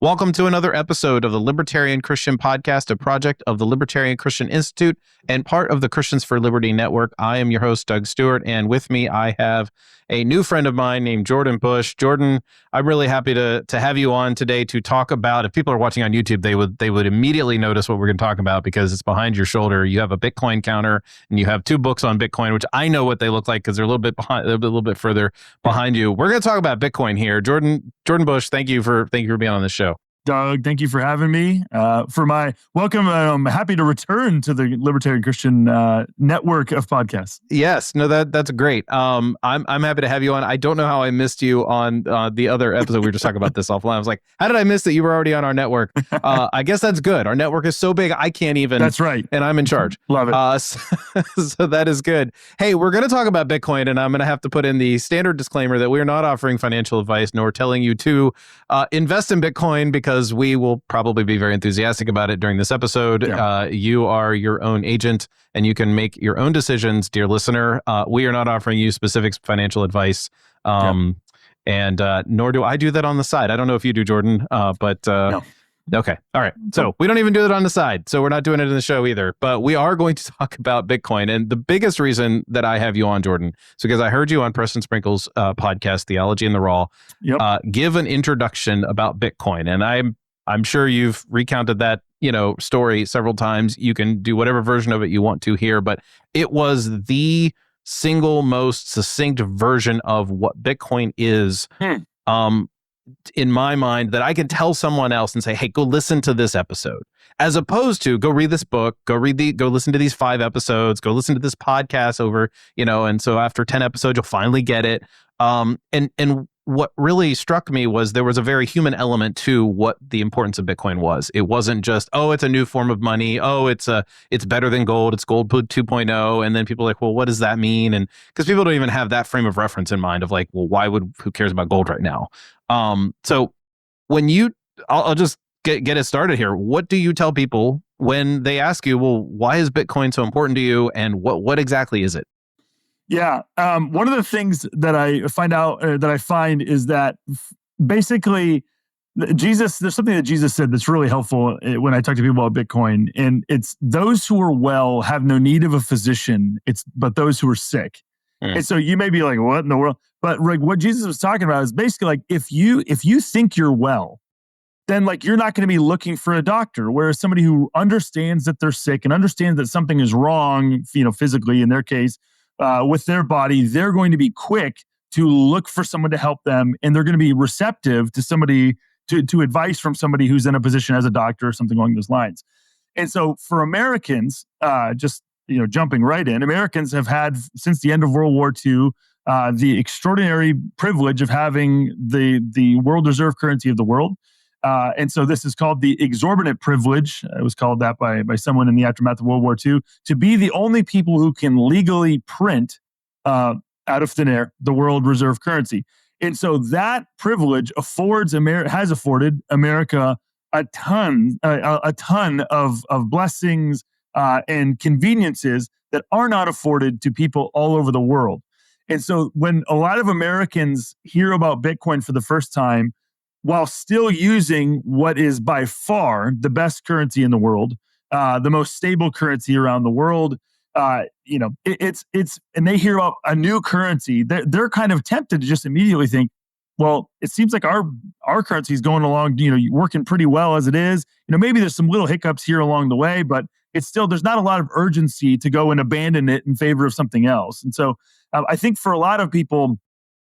Welcome to another episode of the Libertarian Christian Podcast, a project of the Libertarian Christian Institute and part of the Christians for Liberty Network. I am your host, Doug Stuart, and with me I have a new friend of mine named Jordan Bush. Jordan, I'm really happy to have you on today to talk about, if people are watching on YouTube, they would immediately notice what we're going to talk about because it's behind your shoulder. You have a Bitcoin counter and you have two books on Bitcoin, which I know what they look like because they're a little bit further behind you. We're going to talk about Bitcoin here. Jordan Bush, thank you for being on the show. Doug, thank you for having me. For my welcome, I'm happy to return to the Libertarian Christian network of podcasts. Yes, no, that's great. I'm happy to have you on. I don't know how I missed you on the other episode. We were just talking about this offline. I was like, how did I miss that you were already on our network? I guess that's good. Our network is so big, I can't even. That's right. And I'm in charge. Love it. So that is good. Hey, we're going to talk about Bitcoin, and I'm going to have to put in the standard disclaimer that we are not offering financial advice nor telling you to invest in Bitcoin because we will probably be very enthusiastic about it during this episode. Yeah. You are your own agent and you can make your own decisions, dear listener. We are not offering you specific financial advice. And nor do I do that on the side. I don't know if you do, Jordan, but no. Okay. All right. So we don't even do it on the side. So we're not doing it in the show either. But we are going to talk about Bitcoin. And the biggest reason that I have you on, Jordan, is because I heard you on Preston Sprinkle's podcast, Theology in the Raw, give an introduction about Bitcoin. And I'm sure you've recounted that, story several times. You can do whatever version of it you want to here, but it was the single most succinct version of what Bitcoin is. In my mind, that I can tell someone else and say, hey, go listen to this episode, as opposed to go read this book, go listen to these 5 episodes, go listen to this podcast over, and so after 10 episodes, you'll finally get it. And what really struck me was there was a very human element to what the importance of Bitcoin was. It wasn't just, it's a new form of money. It's better than gold. It's gold 2.0. And then people are like, well, what does that mean? And because people don't even have that frame of reference in mind of like, well, who cares about gold right now? So when I'll just get it started here. What do you tell people when they ask you, well, why is Bitcoin so important to you? And what exactly is it? Yeah. One of the things that I find is that basically there's something that Jesus said that's really helpful when I talk to people about Bitcoin. And it's those who are well have no need of a physician, but those who are sick. And so you may be like, what in the world? But like what Jesus was talking about is basically like, if you think you're well, then like you're not going to be looking for a doctor. Whereas somebody who understands that they're sick and understands that something is wrong, physically in their case, with their body, they're going to be quick to look for someone to help them, and they're going to be receptive to somebody to advice from somebody who's in a position as a doctor or something along those lines. And so for Americans, jumping right in, Americans have had since the end of World War II the extraordinary privilege of having the world reserve currency of the world. And so this is called the exorbitant privilege. It was called that by someone in the aftermath of World War II, to be the only people who can legally print out of thin air the world reserve currency. And so that privilege has afforded America a ton of blessings and conveniences that are not afforded to people all over the world. And so when a lot of Americans hear about Bitcoin for the first time, while still using what is by far the best currency in the world, the most stable currency around the world, it's and they hear about a new currency, they're kind of tempted to just immediately think, well, it seems like our currency is going along, working pretty well as it is. Maybe there's some little hiccups here along the way, but it's still, there's not a lot of urgency to go and abandon it in favor of something else. And so I think for a lot of people,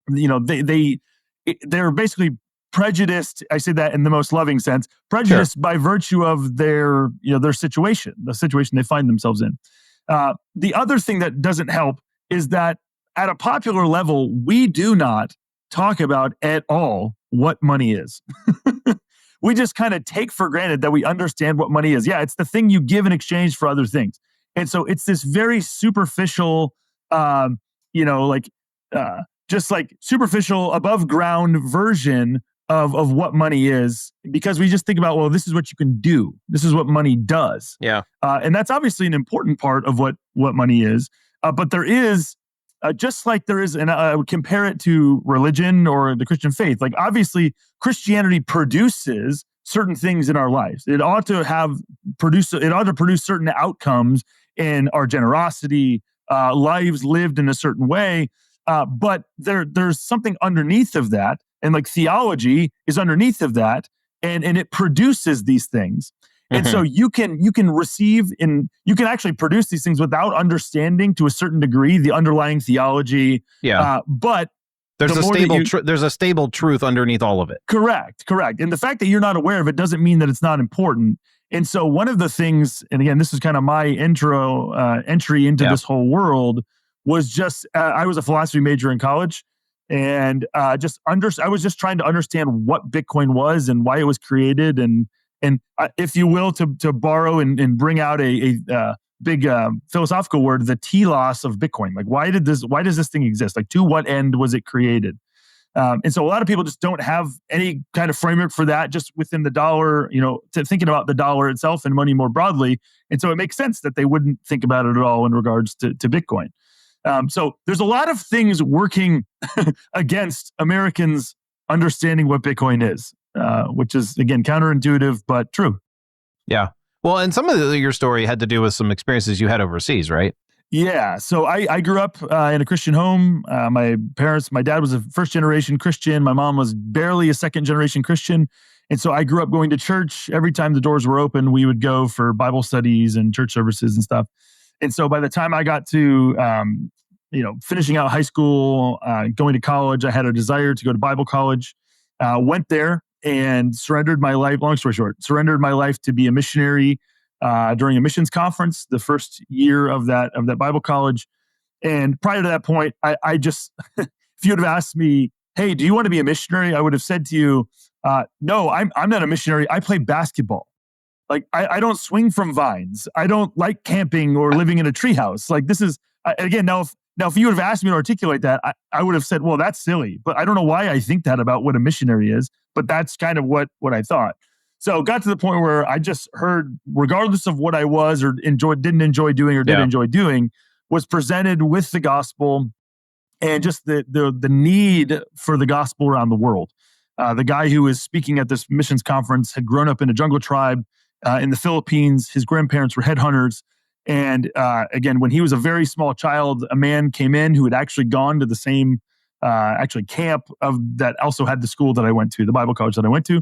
they're basically prejudiced. I say that in the most loving sense, prejudiced Sure. by virtue of their situation, the situation they find themselves in. The other thing that doesn't help is that at a popular level, we do not talk about at all what money is. We just kind of take for granted that we understand what money is. Yeah, it's the thing you give in exchange for other things. And so it's this very superficial, just like superficial, above ground version of what money is, because we just think about, well, this is what you can do. This is what money does. Yeah. And that's obviously an important part of what money is. But there is, just like there is, and I would compare it to religion or the Christian faith. Like obviously Christianity produces certain things in our lives. It ought to produce certain outcomes in our generosity, lives lived in a certain way. But there's something underneath of that, and like theology is underneath of that, and it produces these things. And so you can receive and you can actually produce these things without understanding to a certain degree the underlying theology. Yeah. But there's a stable truth underneath all of it. Correct. And the fact that you're not aware of it doesn't mean that it's not important. And so one of the things, and again, this is kind of my entry into this whole world, was just I was a philosophy major in college, and I was just trying to understand what Bitcoin was and why it was created, and if you will, to borrow and bring out a big philosophical word, the telos of Bitcoin. Like, why does this thing exist? Like, to what end was it created? And so a lot of people just don't have any kind of framework for that, just within the dollar, to thinking about the dollar itself and money more broadly. And so it makes sense that they wouldn't think about it at all in regards to Bitcoin. So there's a lot of things working against Americans understanding what Bitcoin is, which is, again, counterintuitive, but true. Yeah. Well, and some of your story had to do with some experiences you had overseas, right? Yeah. So I grew up in a Christian home. My dad was a first-generation Christian. My mom was barely a second-generation Christian. And so I grew up going to church. Every time the doors were open, we would go for Bible studies and church services and stuff. And so by the time I got to, finishing out high school, going to college, I had a desire to go to Bible college, went there and surrendered my life, long story short, surrendered my life to be a missionary during a missions conference, the first year of that Bible college. And prior to that point, I just, if you would have asked me, hey, do you want to be a missionary? I would have said to you, no, I'm not a missionary. I play basketball. Like, I don't swing from vines. I don't like camping or living in a treehouse. Like, this is, again, now if you would have asked me to articulate that, I would have said, well, that's silly. But I don't know why I think that about what a missionary is, but that's kind of what I thought. So got to the point where I just heard, regardless of what I was or didn't enjoy doing or did enjoy doing, was presented with the gospel and just the need for the gospel around the world. The guy who was speaking at this missions conference had grown up in a jungle tribe in the Philippines. His grandparents were headhunters. And again, when he was a very small child, a man came in who had actually gone to the same camp that also had the school that I went to, the Bible college that I went to.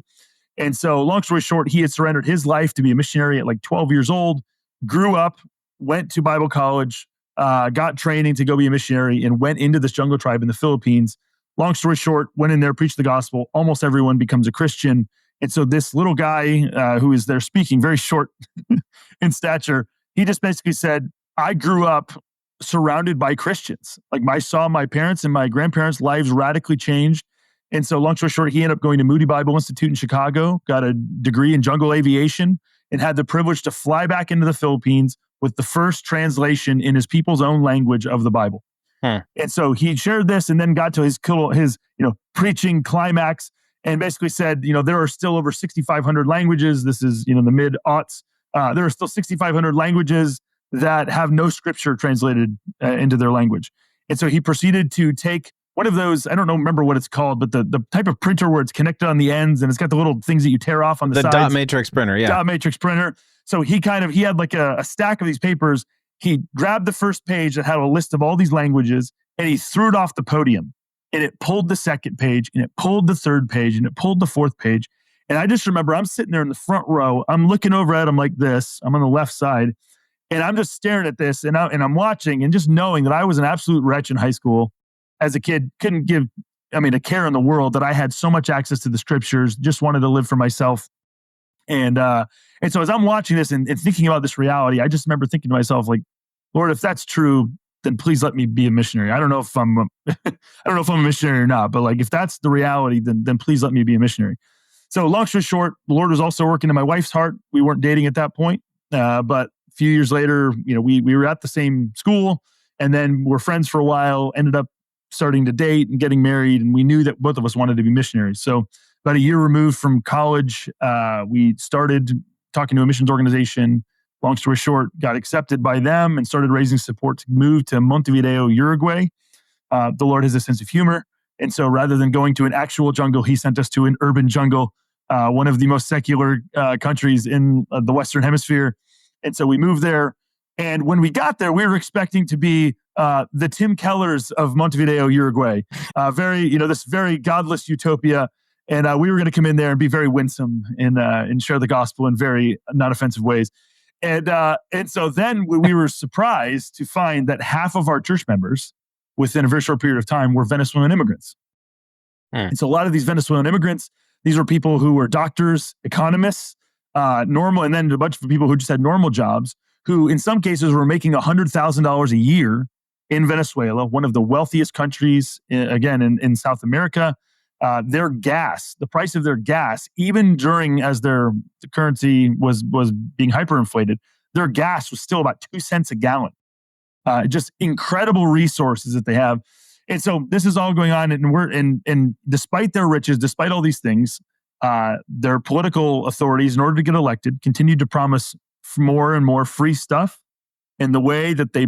And so long story short, he had surrendered his life to be a missionary at like 12 years old, grew up, went to Bible college, got training to go be a missionary, and went into this jungle tribe in the Philippines. Long story short, went in there, preached the gospel. Almost everyone becomes a Christian. And so this little guy who is there speaking, very short in stature, he just basically said, I grew up surrounded by Christians. Like, I saw my parents and my grandparents' lives radically changed. And so long story short, he ended up going to Moody Bible Institute in Chicago, got a degree in jungle aviation, and had the privilege to fly back into the Philippines with the first translation in his people's own language of the Bible. And so he shared this and then got to his preaching climax and basically said, there are still over 6,500 languages. This is, the mid-aughts. There are still 6,500 languages that have no scripture translated into their language. And so he proceeded to take one of those, I don't remember what it's called, but the type of printer where it's connected on the ends and it's got the little things that you tear off on the sides. The dot matrix printer, yeah. Dot matrix printer. So he had like a stack of these papers. He grabbed the first page that had a list of all these languages and he threw it off the podium. And it pulled the second page and it pulled the third page and it pulled the fourth page. And I just remember I'm sitting there in the front row. I'm looking over at him like this. I'm on the left side. And I'm just staring at this and I'm watching and just knowing that I was an absolute wretch in high school. As a kid, couldn't give, a care in the world, that I had so much access to the scriptures, just wanted to live for myself. And so as I'm watching this and thinking about this reality, I just remember thinking to myself, like, Lord, if that's true, then please let me be a missionary. I don't know if I'm a missionary or not, but like, if that's the reality, then please let me be a missionary. So long story short, the Lord was also working in my wife's heart. We weren't dating at that point. But a few years later, we were at the same school and then we're friends for a while, ended up starting to date and getting married. And we knew that both of us wanted to be missionaries. So about a year removed from college, we started talking to a missions organization. Long story short, got accepted by them and started raising support to move to Montevideo, Uruguay. The Lord has a sense of humor. And so rather than going to an actual jungle, he sent us to an urban jungle one of the most secular countries in the Western Hemisphere. And so we moved there. And when we got there, we were expecting to be the Tim Kellers of Montevideo, Uruguay. This very godless utopia. And we were going to come in there and be very winsome and share the gospel in very non-offensive ways. And so then we were surprised to find that half of our church members within a very short period of time were Venezuelan immigrants. And so a lot of these Venezuelan immigrants, these were people who were doctors, economists, normal, and then a bunch of people who just had normal jobs, who in some cases were making $100,000 a year in Venezuela, one of the wealthiest countries, again, in South America. Their gas, the price of their gas, even during as the currency was being hyperinflated, their gas was still about 2 cents a gallon. Just incredible resources that they have. And so this is all going on, and despite their riches, despite all these things, their political authorities, in order to get elected, continued to promise more and more free stuff. And the way that they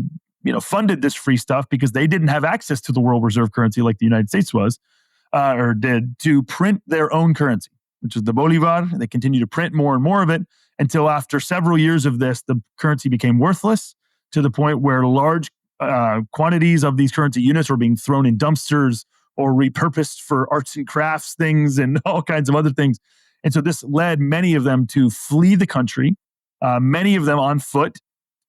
funded this free stuff, because they didn't have access to the world reserve currency like the United States was, or did, to print their own currency, which is the Bolivar. They continued to print more and more of it until after several years of this, the currency became worthless to the point where large quantities of these currency units were being thrown in dumpsters or repurposed for arts and crafts things and all kinds of other things. And so this led many of them to flee the country, many of them on foot,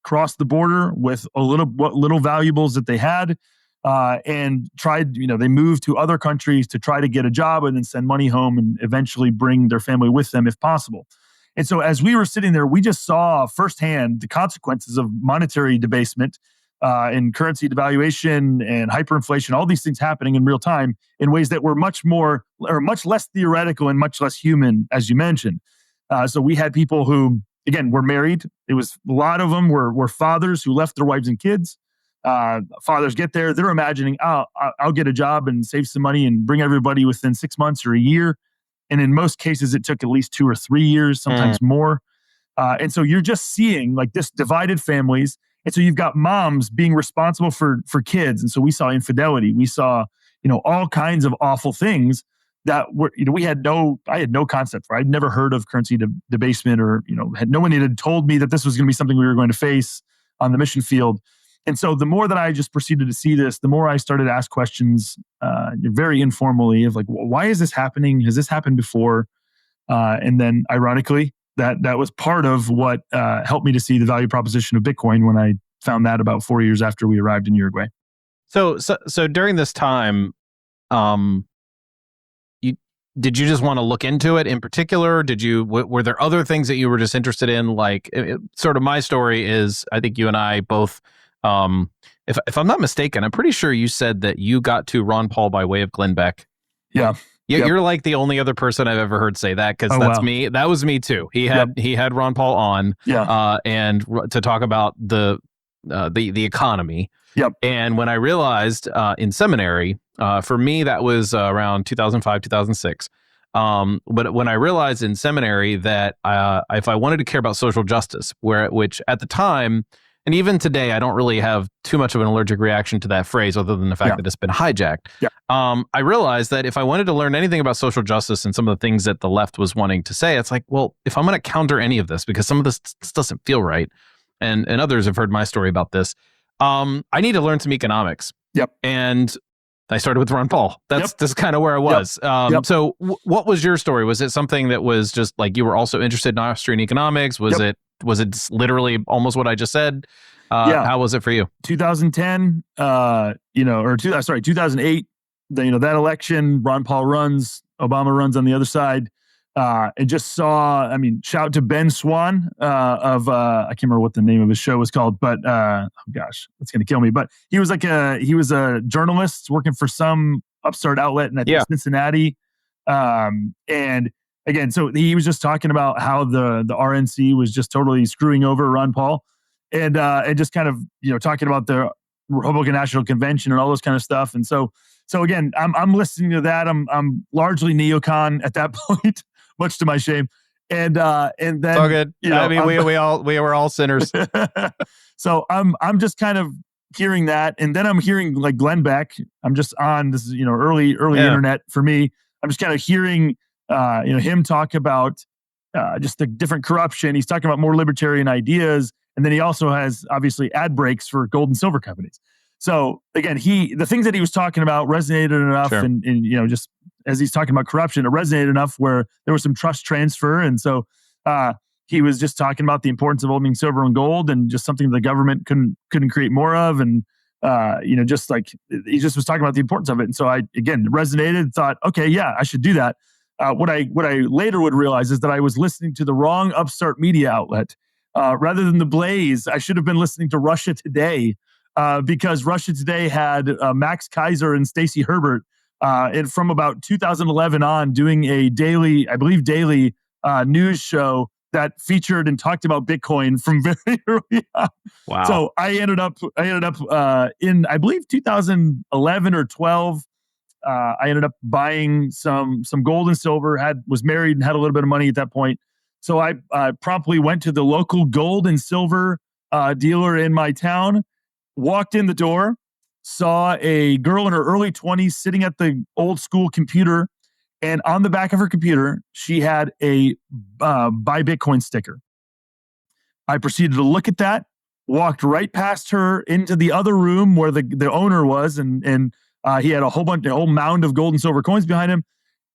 cross the border with what little valuables that they had, and tried, they moved to other countries to try to get a job and then send money home and eventually bring their family with them if possible. And so as we were sitting there, we just saw firsthand the consequences of monetary debasement and currency devaluation and hyperinflation, all these things happening in real time in ways that were much less theoretical and much less human, as you mentioned. So we had people who, again, were married. It was a lot of them were fathers who left their wives and kids. Fathers get there, they're imagining, I'll get a job and save some money and bring everybody within 6 months or a year. And in most cases, it took at least 2 or 3 years, sometimes more. And so you're just seeing like this divided families. And so you've got moms being responsible for kids. And so we saw infidelity. We saw, all kinds of awful things that were, I had no concept for. I'd never heard of currency debasement, or, no one had told me that this was going to be something we were going to face on the mission field. And so the more that I just proceeded to see this, the more I started to ask questions very informally of like, why is this happening? Has this happened before? And then ironically, that was part of what helped me to see the value proposition of Bitcoin when I found that about 4 years after we arrived in Uruguay. So during this time, did you just want to look into it in particular? Were there other things that you were just interested in? Like, sort of my story is, I think you and I both, if I'm not mistaken, I'm pretty sure you said that you got to Ron Paul by way of Glenn Beck. Yeah. Yeah, yep. You're like the only other person I've ever heard say that, because that's me. That was me too. He had Ron Paul on, and to talk about the economy. Yep. And when I realized in seminary, for me that was around 2005, 2006. But when I realized in seminary that if I wanted to care about social justice, which at the time, and even today, I don't really have too much of an allergic reaction to that phrase, other than the fact that it's been hijacked. Yeah. I realized that if I wanted to learn anything about social justice and some of the things that the left was wanting to say, it's like, well, if I'm going to counter any of this, because some of this doesn't feel right, and others have heard my story about this, I need to learn some economics. Yep. And I started with Ron Paul. That's kind of where I was. So what was your story? Was it something that was just like you were also interested in Austrian economics? Was it literally almost what I just said? How was it for you? 2010, 2008, that election, Ron Paul runs, Obama runs on the other side. And just saw, shout out to Ben Swan of, I can't remember what the name of his show was called, but it's going to kill me. But he was a journalist working for some upstart outlet in Cincinnati. And again, so he was just talking about how the RNC was just totally screwing over Ron Paul, and just kind of, talking about the Republican National Convention and all those kind of stuff. And so again, I'm listening to that. I'm largely neocon at that point. Much to my shame, and then it's all good. We were all sinners. So I'm just kind of hearing that, and then I'm hearing like Glenn Beck. I'm just on this, early internet for me. I'm just kind of hearing him talk about just the different corruption. He's talking about more libertarian ideas. And then he also has obviously ad breaks for gold and silver companies. So again, the things that he was talking about resonated enough, Sure. and just as he's talking about corruption, it resonated enough where there was some trust transfer, and so he was just talking about the importance of owning silver and gold, and just something the government couldn't create more of, and just like he just was talking about the importance of it, and so I again resonated, thought, okay, yeah, I should do that. What I later would realize is that I was listening to the wrong upstart media outlet. Rather than The Blaze, I should have been listening to Russia Today, because Russia Today had Max Kaiser and Stacey Herbert and from about 2011 on doing a daily news show that featured and talked about Bitcoin from very early on. Wow. So I ended up in, I believe, 2011 or 12. I ended up buying some gold and silver, was married and had a little bit of money at that point. So I promptly went to the local gold and silver dealer in my town, walked in the door, saw a girl in her early 20s sitting at the old school computer, and on the back of her computer, she had a buy Bitcoin sticker. I proceeded to look at that, walked right past her into the other room where the owner was, and he had a whole mound of gold and silver coins behind him.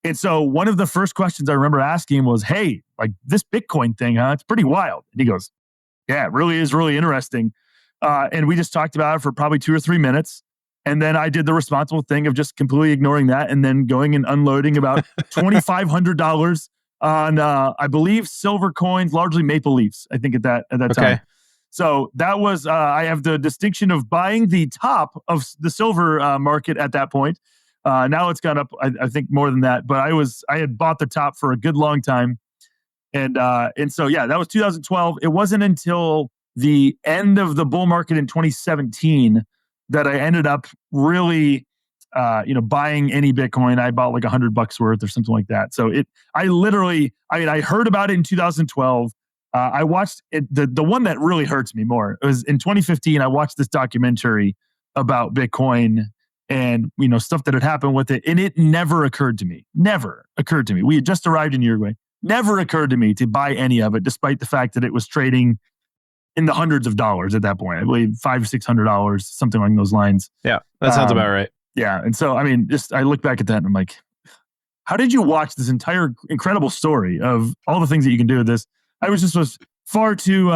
And so one of the first questions I remember asking him was, "Hey, like this Bitcoin thing, huh? It's pretty wild." And he goes, "Yeah, it really is really interesting." And we just talked about it for probably 2 or 3 minutes. And then I did the responsible thing of just completely ignoring that and then going and unloading about $2,500 on, I believe, silver coins, largely maple leafs, I think at that time. So that was, I have the distinction of buying the top of the silver market at that point. Now it's gone up, I think, more than that. But I had bought the top for a good long time. And so, yeah, that was 2012. It wasn't until the end of the bull market in 2017 that I ended up really, buying any Bitcoin. I bought like $100 worth or something like that. So I heard about it in 2012. I watched it. The one that really hurts me more was in 2015. I watched this documentary about Bitcoin and stuff that had happened with it, and it never occurred to me. We had just arrived in Uruguay. Never occurred to me to buy any of it, despite the fact that it was trading in the hundreds of dollars at that point. I believe $500-$600, something along those lines. Yeah, that sounds about right. Yeah, and so I look back at that and I'm like, how did you watch this entire incredible story of all the things that you can do with this? I was far too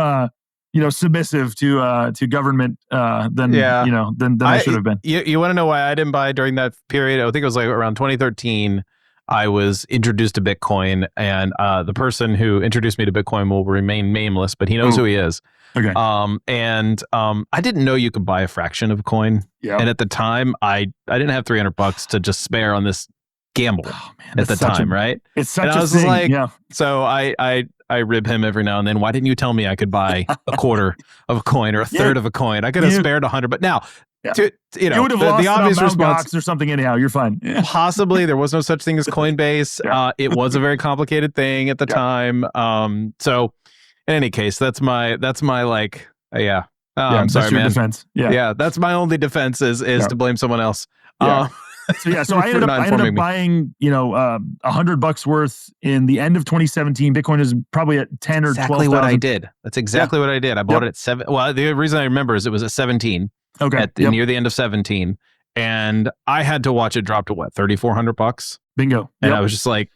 submissive to government than I should have been. You want to know why I didn't buy during that period? I think it was like around 2013. I was introduced to Bitcoin, and the person who introduced me to Bitcoin will remain nameless, but he knows who he is. Okay. I didn't know you could buy a fraction of a coin. Yeah. And at the time, I didn't have $300 to just spare on this gamble at the time, right? It's such and a thing. Like, yeah. So I rib him every now and then. Why didn't you tell me I could buy a quarter of a coin or a third of a coin? I could have spared 100, but now. Yeah. You would have lost the obvious response or something anyhow. You're fine. Yeah. Possibly. There was no such thing as Coinbase. Yeah. It was a very complicated thing at the time. So in any case, that's my like, yeah. I'm sorry, man. Defense. Yeah. That's my only defense is to blame someone else. Yeah. So I ended up buying, $100 worth in the end of 2017. Bitcoin is probably at 10 or 12,000. Exactly what I did. That's exactly what I did. I bought it at 7. Well, the reason I remember is it was at 17. Okay. Near the end of 17, and I had to watch it drop to what, $3,400? Bingo. And I was just like,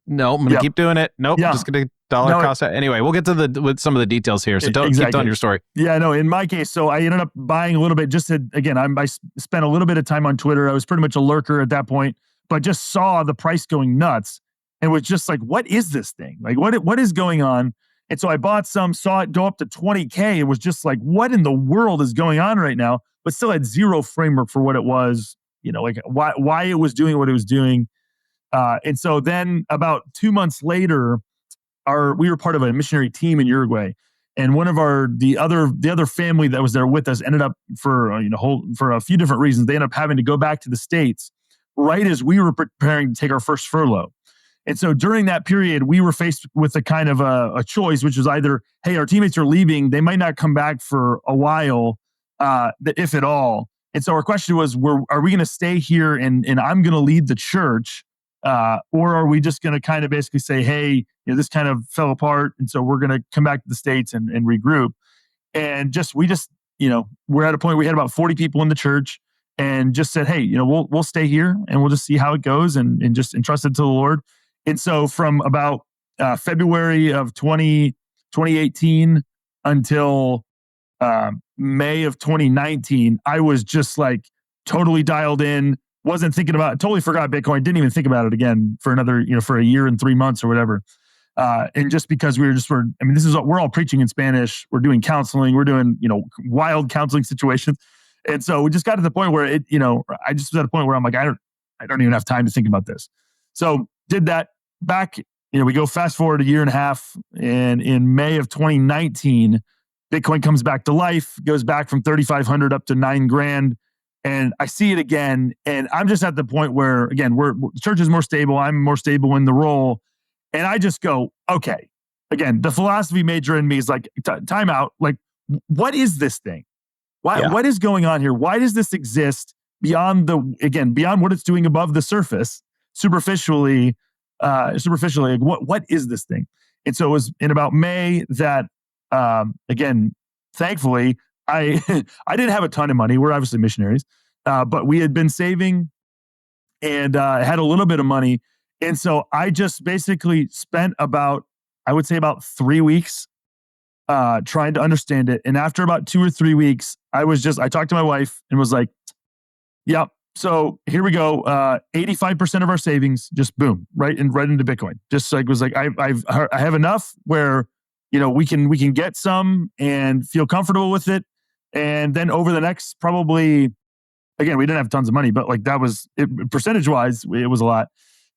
no, I'm gonna keep doing it. Nope, just gonna dollar cost. Anyway, we'll get to with some of the details here. So don't keep telling your story. Yeah, no. In my case, so I ended up buying a little bit. I spent a little bit of time on Twitter. I was pretty much a lurker at that point, but just saw the price going nuts, and was just like, what is this thing? Like, what is going on? And so I bought some, saw it go up to 20K. It was just like, what in the world is going on right now? But still had zero framework for what it was, like why it was doing what it was doing. And so then about 2 months later, we were part of a missionary team in Uruguay. And one of the other family that was there with us ended up for a few different reasons, they ended up having to go back to the States right as we were preparing to take our first furlough. And so during that period, we were faced with a kind of a choice, which was either, hey, our teammates are leaving. They might not come back for a while, if at all. And so our question was, are we going to stay here and I'm going to lead the church Or are we just going to kind of basically say, hey, this kind of fell apart, and so we're going to come back to the States and regroup? And we're at a point we had about 40 people in the church, and just said, hey, we'll stay here and we'll just see how it goes, and just entrust it to the Lord. And so from about February of 2018 until May of 2019, I was just like totally dialed in. Wasn't thinking about it, totally forgot Bitcoin, didn't even think about it again for another, for a year and 3 months or whatever. And just because we're all preaching in Spanish, we're doing counseling, we're doing, wild counseling situations. And so we just got to the point where I just was at a point where I'm like, I don't even have time to think about this. So did that back, we go fast forward a year and a half, and in May of 2019, Bitcoin comes back to life, goes back from 3,500 up to $9,000. And I see it again. And I'm just at the point where, again, the church is more stable. I'm more stable in the role. And I just go, okay, again, the philosophy major in me is like, time out. Like, what is this thing? What is going on here? Why does this exist beyond what it's doing above the surface, superficially, like, what is this thing? And so it was in about May that, again, thankfully, I didn't have a ton of money. We're obviously missionaries, but we had been saving and had a little bit of money. And so I just basically spent about 3 weeks trying to understand it. And after about 2 or 3 weeks, I talked to my wife and was like, yep. So here we go. 85% of our savings, just boom, right into Bitcoin. Just like, was like, I have enough where, we can get some and feel comfortable with it. And then over the next, probably, again, we didn't have tons of money, but like that was it, percentage wise, it was a lot.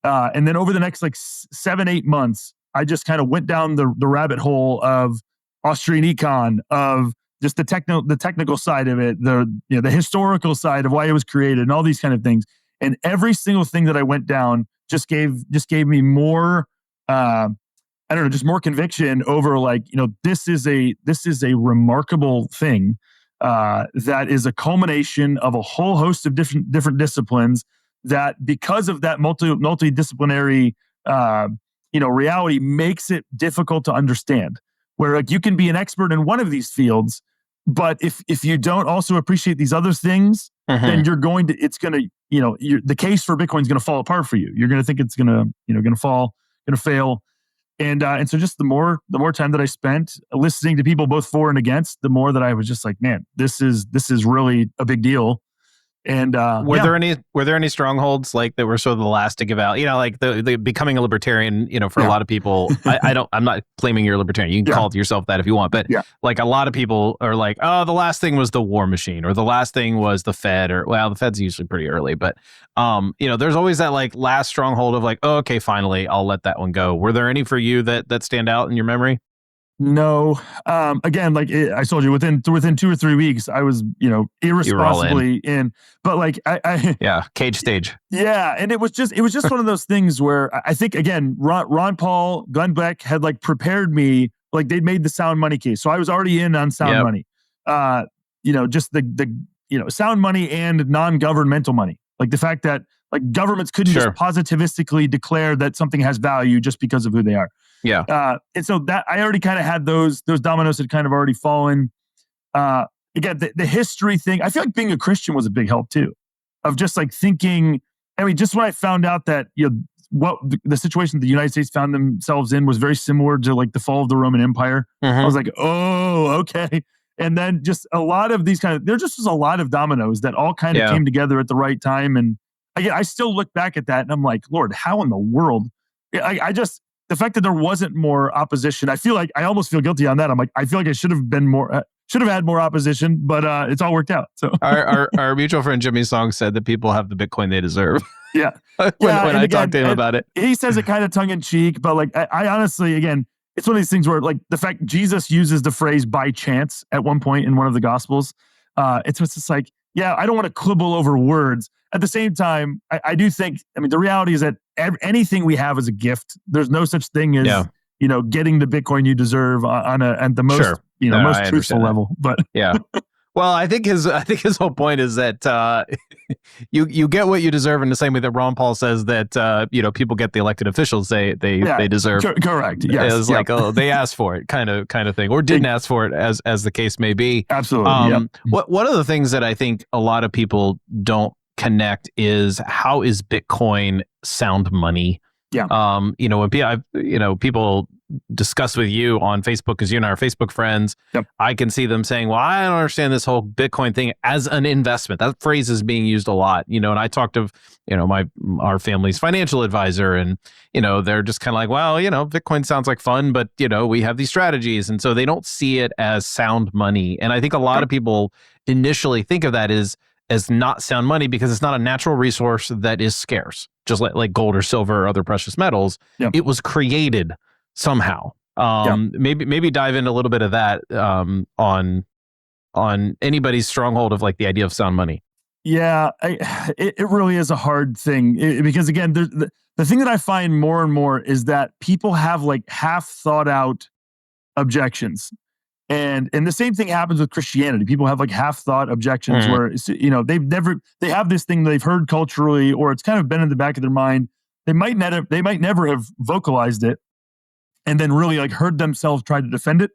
And then over the next like 7-8 months, I just kind of went down the rabbit hole of Austrian econ, of just the technical side of it, the historical side of why it was created, and all these kind of things. And every single thing that I went down just gave me more, just more conviction over like, this is a remarkable thing that is a culmination of a whole host of different disciplines, that because of that multidisciplinary reality makes it difficult to understand. Where like you can be an expert in one of these fields, but if you don't also appreciate these other things, then the case for Bitcoin is going to fall apart for you. You're going to think it's going to fail. And so just the more time that I spent listening to people both for and against, the more that I was just like, man, this is really a big deal. And were there any strongholds like that were sort of the last to give out? Like the becoming a libertarian. For a lot of people, I'm not claiming you're a libertarian. You can call it yourself that if you want, but like a lot of people are like, oh, the last thing was the war machine, or the last thing was the Fed, or the Fed's usually pretty early, but there's always that like last stronghold of like, oh, okay, finally, I'll let that one go. Were there any for you that stand out in your memory? No. Again, like I told you, within 2 or 3 weeks, I was, irresponsibly in. But like cage stage. Yeah, and it was just one of those things where I think, again, Ron Paul, Glenn Beck had like prepared me, like they'd made the sound money case, so I was already in on sound money. Just the sound money and non-governmental money, like the fact that like governments couldn't just positivistically declare that something has value just because of who they are. Yeah. And so that I already kind of had those dominoes had kind of already fallen. Again, the history thing, I feel like being a Christian was a big help too, of just like thinking, just when I found out that, what the situation the United States found themselves in was very similar to like the fall of the Roman Empire. I was like, oh, okay. And then just a lot of these there just was a lot of dominoes that all kind of came together at the right time. And again, I still look back at that and I'm like, Lord, how in the world? The fact that there wasn't more opposition, I feel like I almost feel guilty on that. I'm like, I feel like I should have had more opposition, but it's all worked out. So our mutual friend Jimmy Song said that people have the Bitcoin they deserve. Yeah. when I talked to him about it, he says it kind of tongue in cheek, but like I honestly, again, it's one of these things where like the fact Jesus uses the phrase "by chance" at one point in one of the Gospels, it's just like, I don't want to quibble over words. At the same time, I do think, the reality is that anything we have is a gift. There's no such thing as, getting the Bitcoin you deserve at the most, most truthful level. But Well, I think his whole point is that you get what you deserve in the same way that Ron Paul says that people get the elected officials they deserve. Correct. Yes. It's like, oh, they asked for it, kind of thing, or didn't ask for it, as the case may be. Absolutely. One of the things that I think a lot of people don't connect is, how is Bitcoin sound money? Yeah. When people discuss with you on Facebook, because you and I are Facebook friends, Yep. I can see them saying, well, I don't understand this whole Bitcoin thing as an investment. That phrase is being used a lot, and I talked to, our family's financial advisor, and, they're just kind of like, well, Bitcoin sounds like fun, but, we have these strategies. And so they don't see it as sound money. And I think a lot of people initially think of that as not sound money because it's not a natural resource that is scarce, just like gold or silver or other precious metals. Yep. It was created somehow. Maybe dive into a little bit of that on anybody's stronghold of like the idea of sound money. Yeah, it really is a hard thing because, again, the thing that I find more and more is that people have like half thought out objections. And the same thing happens with Christianity. People have like half thought objections where, they have this thing they've heard culturally, or it's kind of been in the back of their mind. They might never have vocalized it and then really like heard themselves try to defend it.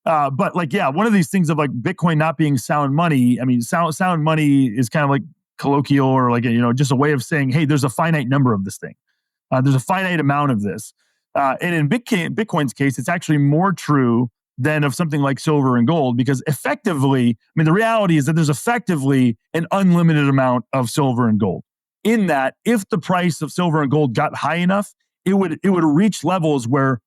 But like, yeah, one of these things of like Bitcoin not being sound money. I mean, sound money is kind of like colloquial, or like, just a way of saying, hey, there's a finite number of this thing. There's a finite amount of this. And in Bitcoin's case, it's actually more true than of something like silver and gold, because effectively, the reality is that there's effectively an unlimited amount of silver and gold. In that, if the price of silver and gold got high enough, it would reach levels where,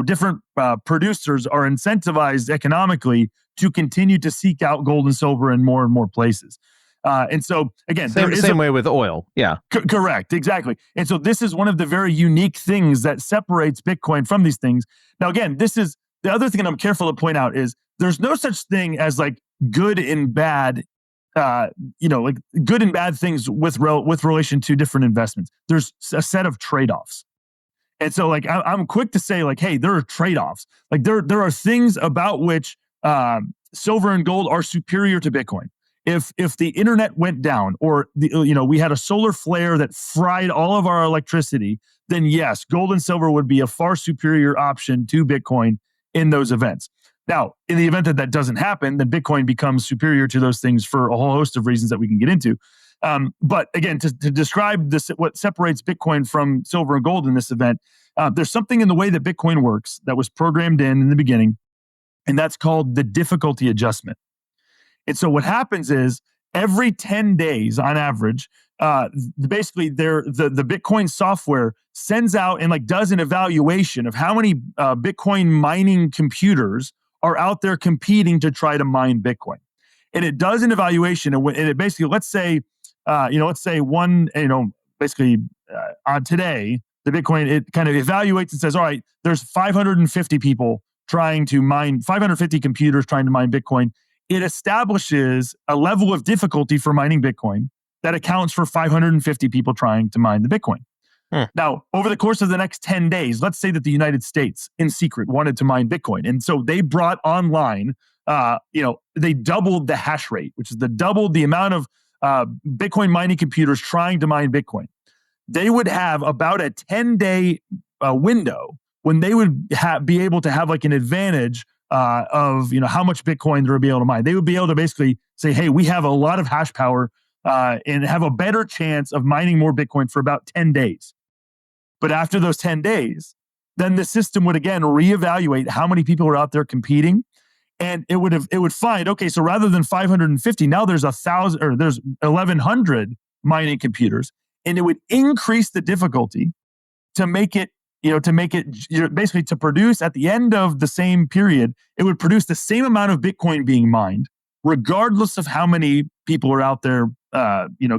different producers are incentivized economically to continue to seek out gold and silver in more and more places. And so, again, same way with oil. Yeah. Correct. Exactly. And so this is one of the very unique things that separates Bitcoin from these things. Now, again, this is the other thing that I'm careful to point out is there's no such thing as like good and bad, like good and bad things with relation to different investments. There's a set of trade-offs. And so like, I'm quick to say like, hey, there are trade-offs. Like there are things about which silver and gold are superior to Bitcoin. If the internet went down, or we had a solar flare that fried all of our electricity, then yes, gold and silver would be a far superior option to Bitcoin in those events. Now, in the event that doesn't happen, then Bitcoin becomes superior to those things for a whole host of reasons that we can get into. But again, to describe this, what separates Bitcoin from silver and gold in this event, there's something in the way that Bitcoin works that was programmed in the beginning, and that's called the difficulty adjustment. And so what happens is every 10 days on average, basically the Bitcoin software sends out and like does an evaluation of how many Bitcoin mining computers are out there competing to try to mine Bitcoin. And it does an evaluation, and it basically, let's say one, basically on today, the Bitcoin, it kind of evaluates and says, all right, there's 550 people trying to mine, 550 computers trying to mine Bitcoin. It establishes a level of difficulty for mining Bitcoin that accounts for 550 people trying to mine the Bitcoin. Now, over the course of the next 10 days, let's say that the United States in secret wanted to mine Bitcoin. And so they brought online, they doubled the hash rate, which is doubled the amount of Bitcoin mining computers trying to mine Bitcoin. They would have about a 10-day window when they would be able to have like an advantage of how much Bitcoin they'll be able to mine. They would be able to basically say, hey, we have a lot of hash power and have a better chance of mining more Bitcoin for about 10 days. But after those 10 days, then the system would again reevaluate how many people are out there competing, and it would find, okay, so rather than 550, now there's 1,000 or there's 1,100 mining computers, and it would increase the difficulty to make it basically to produce at the end of the same period, it would produce the same amount of Bitcoin being mined, regardless of how many people are out there,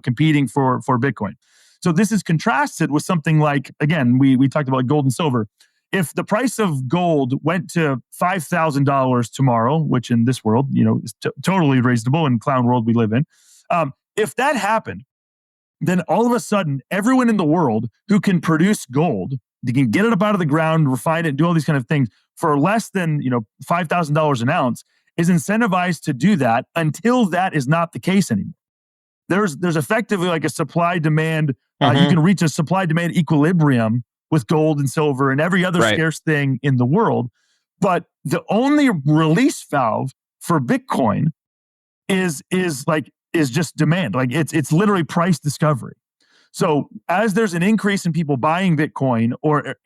competing for Bitcoin. So this is contrasted with something like, again, we talked about gold and silver. If the price of gold went to $5,000 tomorrow, which in this world, is totally reasonable in clown world we live in, if that happened, then all of a sudden, everyone in the world who can produce gold, they can get it up out of the ground, refine it, do all these kind of things for less than $5,000 an ounce. is incentivized to do that until that is not the case anymore. There's effectively like a supply demand. You can reach a supply demand equilibrium with gold and silver and every other scarce thing in the world. But the only release valve for Bitcoin is just demand. Like it's literally price discovery. So as there's an increase in people buying Bitcoin or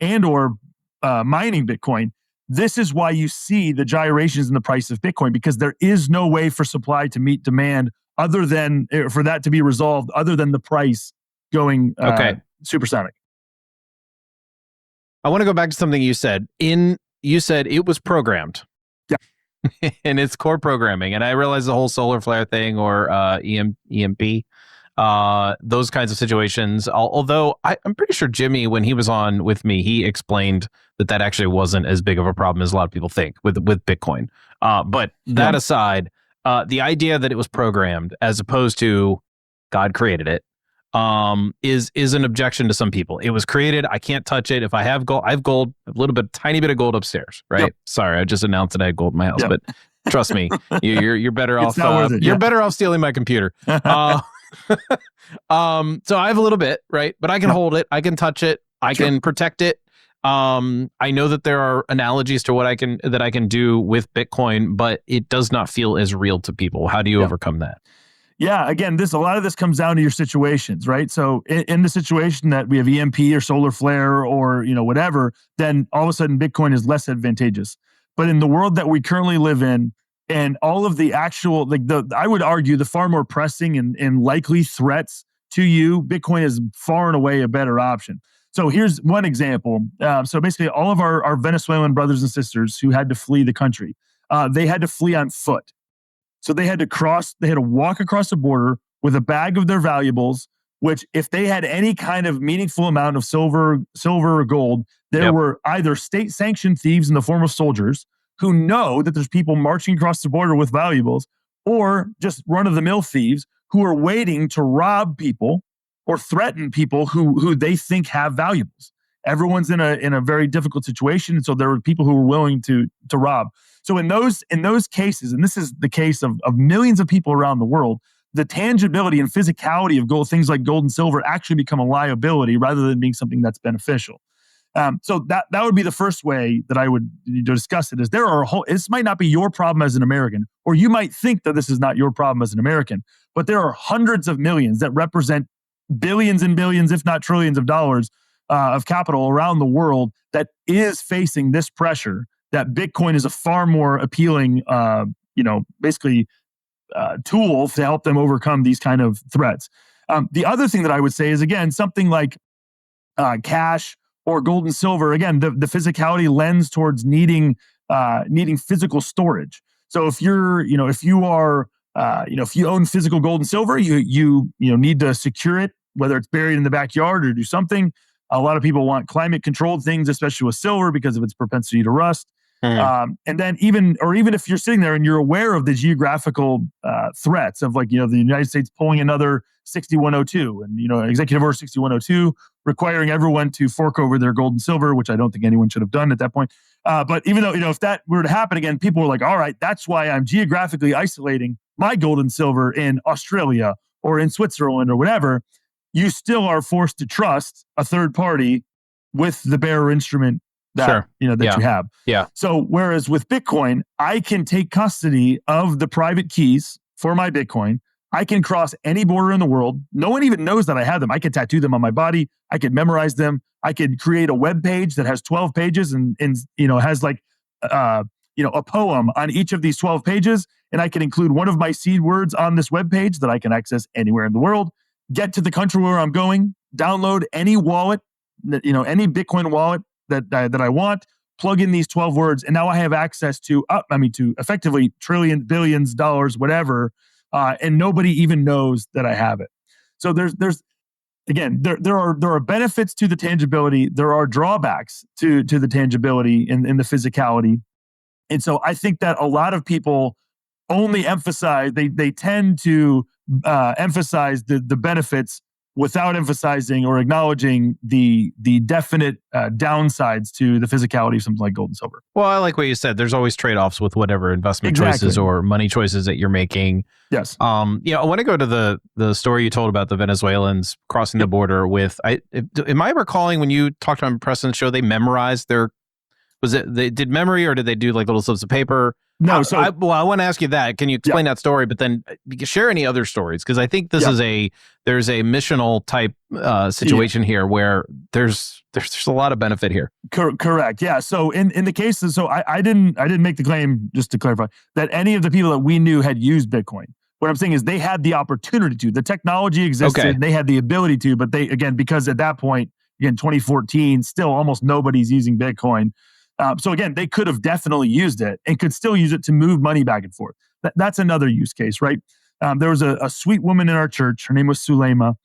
mining Bitcoin, this is why you see the gyrations in the price of Bitcoin, because there is no way for supply to meet demand other than for that to be resolved, other than the price going supersonic. I want to go back to something you said. You said it was programmed. Yeah. And it's core programming. And I realize the whole solar flare thing or EMP, those kinds of situations. Although I'm pretty sure Jimmy, when he was on with me, he explained that actually wasn't as big of a problem as a lot of people think with Bitcoin. But that aside, the idea that it was programmed as opposed to God created it is an objection to some people. It was created. I can't touch it. If I have gold, tiny bit of gold upstairs, right? Yep. Sorry, I just announced that I had gold in my house, but trust me, you're better off. You're better off stealing my computer. So I have a little bit, right? But I can hold it. I can touch it. I can protect it. I know that there are analogies to what I can do with Bitcoin, but it does not feel as real to people. How do you overcome that? Yeah, again, a lot of this comes down to your situations, right? So in the situation that we have EMP or solar flare or whatever, then all of a sudden Bitcoin is less advantageous. But in the world that we currently live in, and all of the actual, I would argue the far more pressing and likely threats to you, Bitcoin is far and away a better option. So here's one example. So basically all of our Venezuelan brothers and sisters who had to flee the country, they had to flee on foot. So they had to walk across the border with a bag of their valuables, which if they had any kind of meaningful amount of silver or gold, there were either state-sanctioned thieves in the form of soldiers who know that there's people marching across the border with valuables, or just run-of-the-mill thieves who are waiting to rob people or threaten people who they think have valuables. Everyone's in a very difficult situation, and so there were people who were willing to rob. So in those cases, and this is the case of millions of people around the world, the tangibility and physicality of gold, things like gold and silver, actually become a liability rather than being something that's beneficial. So that would be the first way that I would discuss it. Is this might not be your problem as an American, or you might think that this is not your problem as an American, but there are hundreds of millions that represent billions and billions, if not trillions of dollars of capital around the world that is facing this pressure. That Bitcoin is a far more appealing, tool to help them overcome these kind of threats. The other thing that I would say is, again, something like cash or gold and silver. Again, the physicality lends towards needing physical storage. So if you own physical gold and silver, you need to secure it, whether it's buried in the backyard or do something. A lot of people want climate controlled things, especially with silver, because of its propensity to rust. And then even if you're sitting there and you're aware of the geographical threats of the United States pulling another 6102 and Executive Order 6102 requiring everyone to fork over their gold and silver, which I don't think anyone should have done at that point. But even though if that were to happen again, people were like, all right, that's why I'm geographically isolating my gold and silver in Australia or in Switzerland or whatever. You still are forced to trust a third party with the bearer instrument that you have. Yeah. So whereas with Bitcoin, I can take custody of the private keys for my Bitcoin. I can cross any border in the world. No one even knows that I have them. I could tattoo them on my body. I could memorize them. I could create a web page that has 12 pages and has a poem on each of these 12 pages. And I can include one of my seed words on this web page that I can access anywhere in the world. Get to the country where I'm going, download any wallet, any Bitcoin wallet that I want, plug in these 12 words, and now I have access to effectively trillions, billions, dollars, whatever, and nobody even knows that I have it. So there are benefits to the tangibility. There are drawbacks to the tangibility in the physicality, and so I think that a lot of people only emphasize they tend to emphasize the benefits without emphasizing or acknowledging the definite downsides to the physicality of something like gold and silver. Well, I like what you said. There's always trade-offs with whatever investment choices or money choices that you're making. Yes. I want to go to the story you told about the Venezuelans crossing the border with. Am I recalling when you talked on Preston's show, they memorized they did memory, or did they do like little slips of paper? No. I want to ask you that. Can you explain that story? But then share any other stories, because I think there's a missional type situation here where there's a lot of benefit here. Correct. Yeah. So in the cases, I didn't make the claim, just to clarify, that any of the people that we knew had used Bitcoin. What I'm saying is they had the opportunity to. The technology existed. Okay. They had the ability to, but they, again, because at that point, again, 2014, still almost nobody's using Bitcoin. So again, they could have definitely used it and could still use it to move money back and forth. That's another use case, right? There was a sweet woman in our church. Her name was Sulema.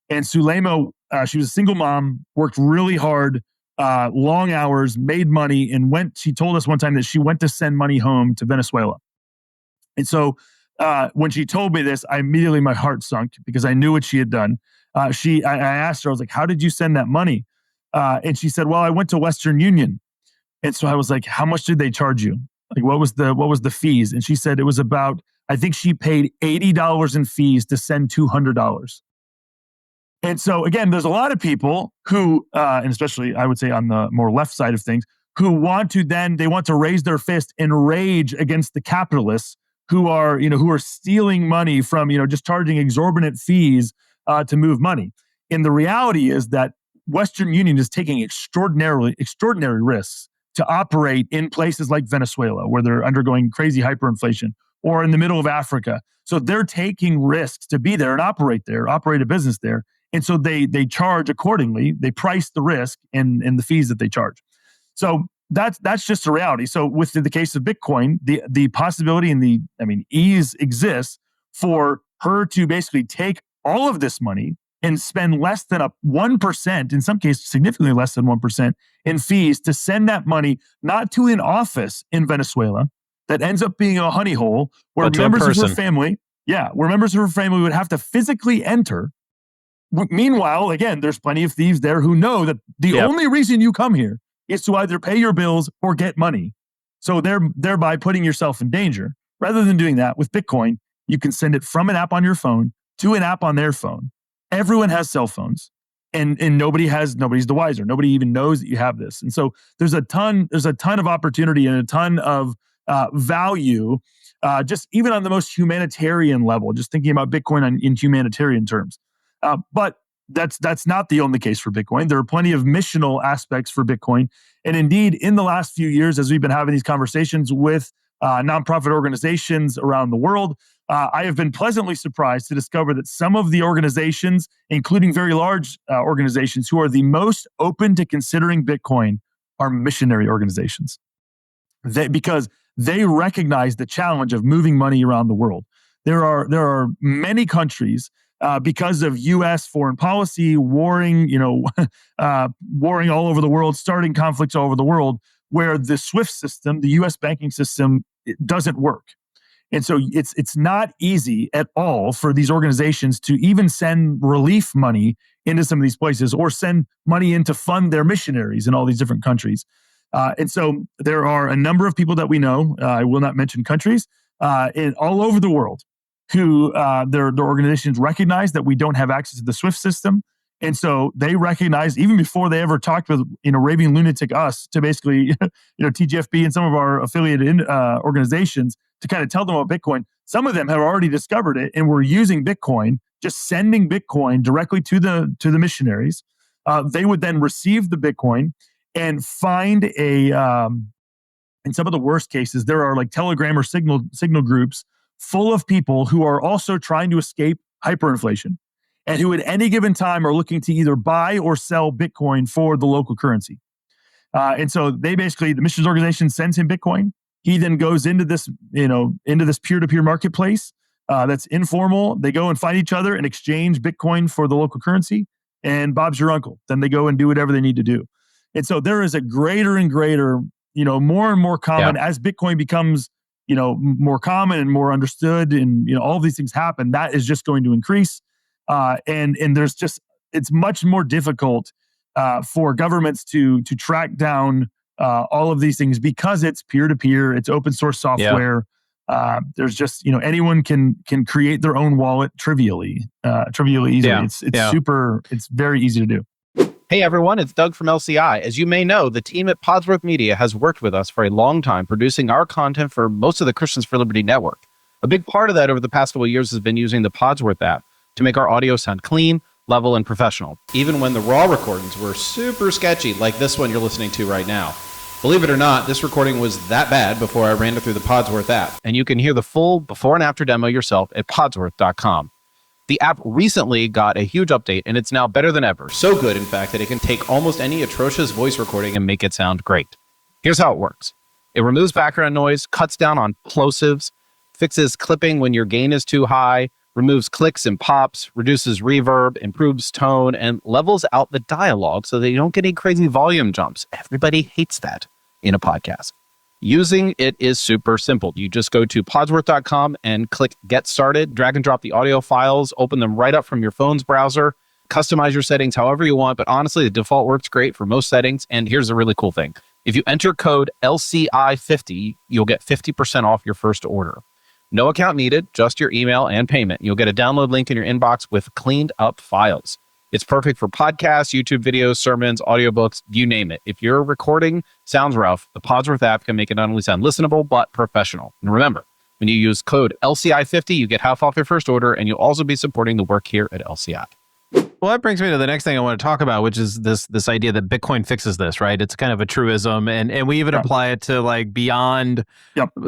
And Sulema, she was a single mom, worked really hard, long hours, made money, and she told us one time that she went to send money home to Venezuela. And so when she told me this, my heart sunk, because I knew what she had done. I asked her, I was like, how did you send that money? And she said, well, I went to Western Union. And so I was like, how much did they charge you? Like, what was the fees? And she said it was about, I think she paid $80 in fees to send $200. And so again, there's a lot of people who, and especially I would say on the more left side of things, who want to raise their fist and rage against the capitalists who are stealing money from, just charging exorbitant fees to move money. And the reality is that Western Union is taking extraordinary risks to operate in places like Venezuela, where they're undergoing crazy hyperinflation, or in the middle of Africa. So they're taking risks to be there and operate a business there. And so they charge accordingly. They price the risk and the fees that they charge. So that's just a reality. So with the case of Bitcoin, the possibility and ease exists for her to basically take all of this money and spend less than 1%, in some cases significantly less than 1%, in fees to send that money not to an office in Venezuela that ends up being a honey hole where members of her family would have to physically enter. Meanwhile, again, there's plenty of thieves there who know that the only reason you come here is to either pay your bills or get money. So thereby putting yourself in danger. Rather than doing that with Bitcoin, you can send it from an app on your phone to an app on their phone. Everyone has cell phones, and nobody's the wiser. Nobody even knows that you have this. And so there's a ton of opportunity and a ton of value, just even on the most humanitarian level, just thinking about Bitcoin in humanitarian terms. But that's not the only case for Bitcoin. There are plenty of missional aspects for Bitcoin. And indeed, in the last few years, as we've been having these conversations with nonprofit organizations around the world, I have been pleasantly surprised to discover that some of the organizations, including very large organizations who are the most open to considering Bitcoin, are missionary organizations. Because they recognize the challenge of moving money around the world. There are many countries, because of U.S. foreign policy, warring all over the world, starting conflicts all over the world, where the SWIFT system, the U.S. banking system, it doesn't work. And so it's not easy at all for these organizations to even send relief money into some of these places, or send money in to fund their missionaries in all these different countries. And so there are a number of people that we know, I will not mention countries, all over the world, who their organizations recognize that we don't have access to the SWIFT system. And so they recognize, even before they ever talked with raving lunatic us, to basically TGFB and some of our affiliated organizations, to kind of tell them about Bitcoin. Some of them have already discovered it and were using Bitcoin, just sending Bitcoin directly to the missionaries. They would then receive the Bitcoin and find in some of the worst cases, there are like Telegram or Signal groups full of people who are also trying to escape hyperinflation, and who at any given time are looking to either buy or sell Bitcoin for the local currency. And so the missions organization sends him Bitcoin. He then goes into this peer-to-peer marketplace that's informal. They go and find each other and exchange Bitcoin for the local currency, and Bob's your uncle. Then they go and do whatever they need to do. And so there is a greater and greater, more and more common as Bitcoin becomes, more common and more understood, and all of these things happen. That is just going to increase. And there's just, it's much more difficult for governments to track down all of these things because it's peer-to-peer, it's open source software. There's just, anyone can create their own wallet trivially easily. Yeah. It's very easy to do. Hey everyone, it's Doug from LCI. As you may know, the team at Podsworth Media has worked with us for a long time, producing our content for most of the Christians for Liberty network. A big part of that over the past couple of years has been using the Podsworth app to make our audio sound clean, level, and professional, even when the raw recordings were super sketchy, like this one you're listening to right now. Believe it or not, this recording was that bad before I ran it through the Podsworth app, and you can hear the full before and after demo yourself at podsworth.com. The app recently got a huge update, and it's now better than ever. So good, in fact, that it can take almost any atrocious voice recording and make it sound great. Here's how it works. It removes background noise, cuts down on plosives, fixes clipping when your gain is too high, removes clicks and pops, reduces reverb, improves tone, and levels out the dialogue so that you don't get any crazy volume jumps. Everybody hates that in a podcast. Using it is super simple. You just go to podsworth.com and click Get Started, drag and drop the audio files, open them right up from your phone's browser, customize your settings however you want, but honestly, the default works great for most settings. And here's a really cool thing. If you enter code LCI50, you'll get 50% off your first order. No account needed, just your email and payment. You'll get a download link in your inbox with cleaned up files. It's perfect for podcasts, YouTube videos, sermons, audiobooks, you name it. If your recording sounds rough, the Podsworth app can make it not only sound listenable, but professional. And remember, when you use code LCI50, you get half off your first order, and you'll also be supporting the work here at LCI. Well, that brings me to the next thing I want to talk about, which is this idea that Bitcoin fixes this, right? It's kind of a truism, and we even apply it to like beyond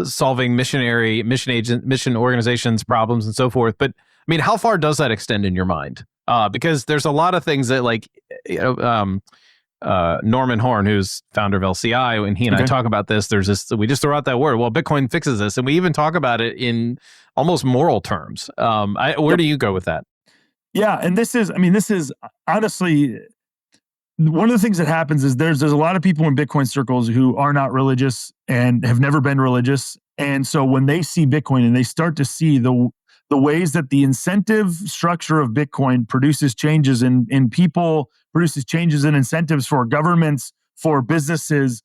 solving mission organizations' problems and so forth. But I mean, how far does that extend in your mind? Because there's a lot of things that, like, Norman Horn, who's founder of LCI, and he and I talk about this. There's this, we just throw out that word. Well, Bitcoin fixes this, and we even talk about it in almost moral terms. Where do you go with that? Yeah, and this is honestly one of the things that happens is there's a lot of people in Bitcoin circles who are not religious and have never been religious, and so when they see Bitcoin and they start to see the ways that the incentive structure of Bitcoin produces changes in people, produces changes in incentives for governments, for businesses,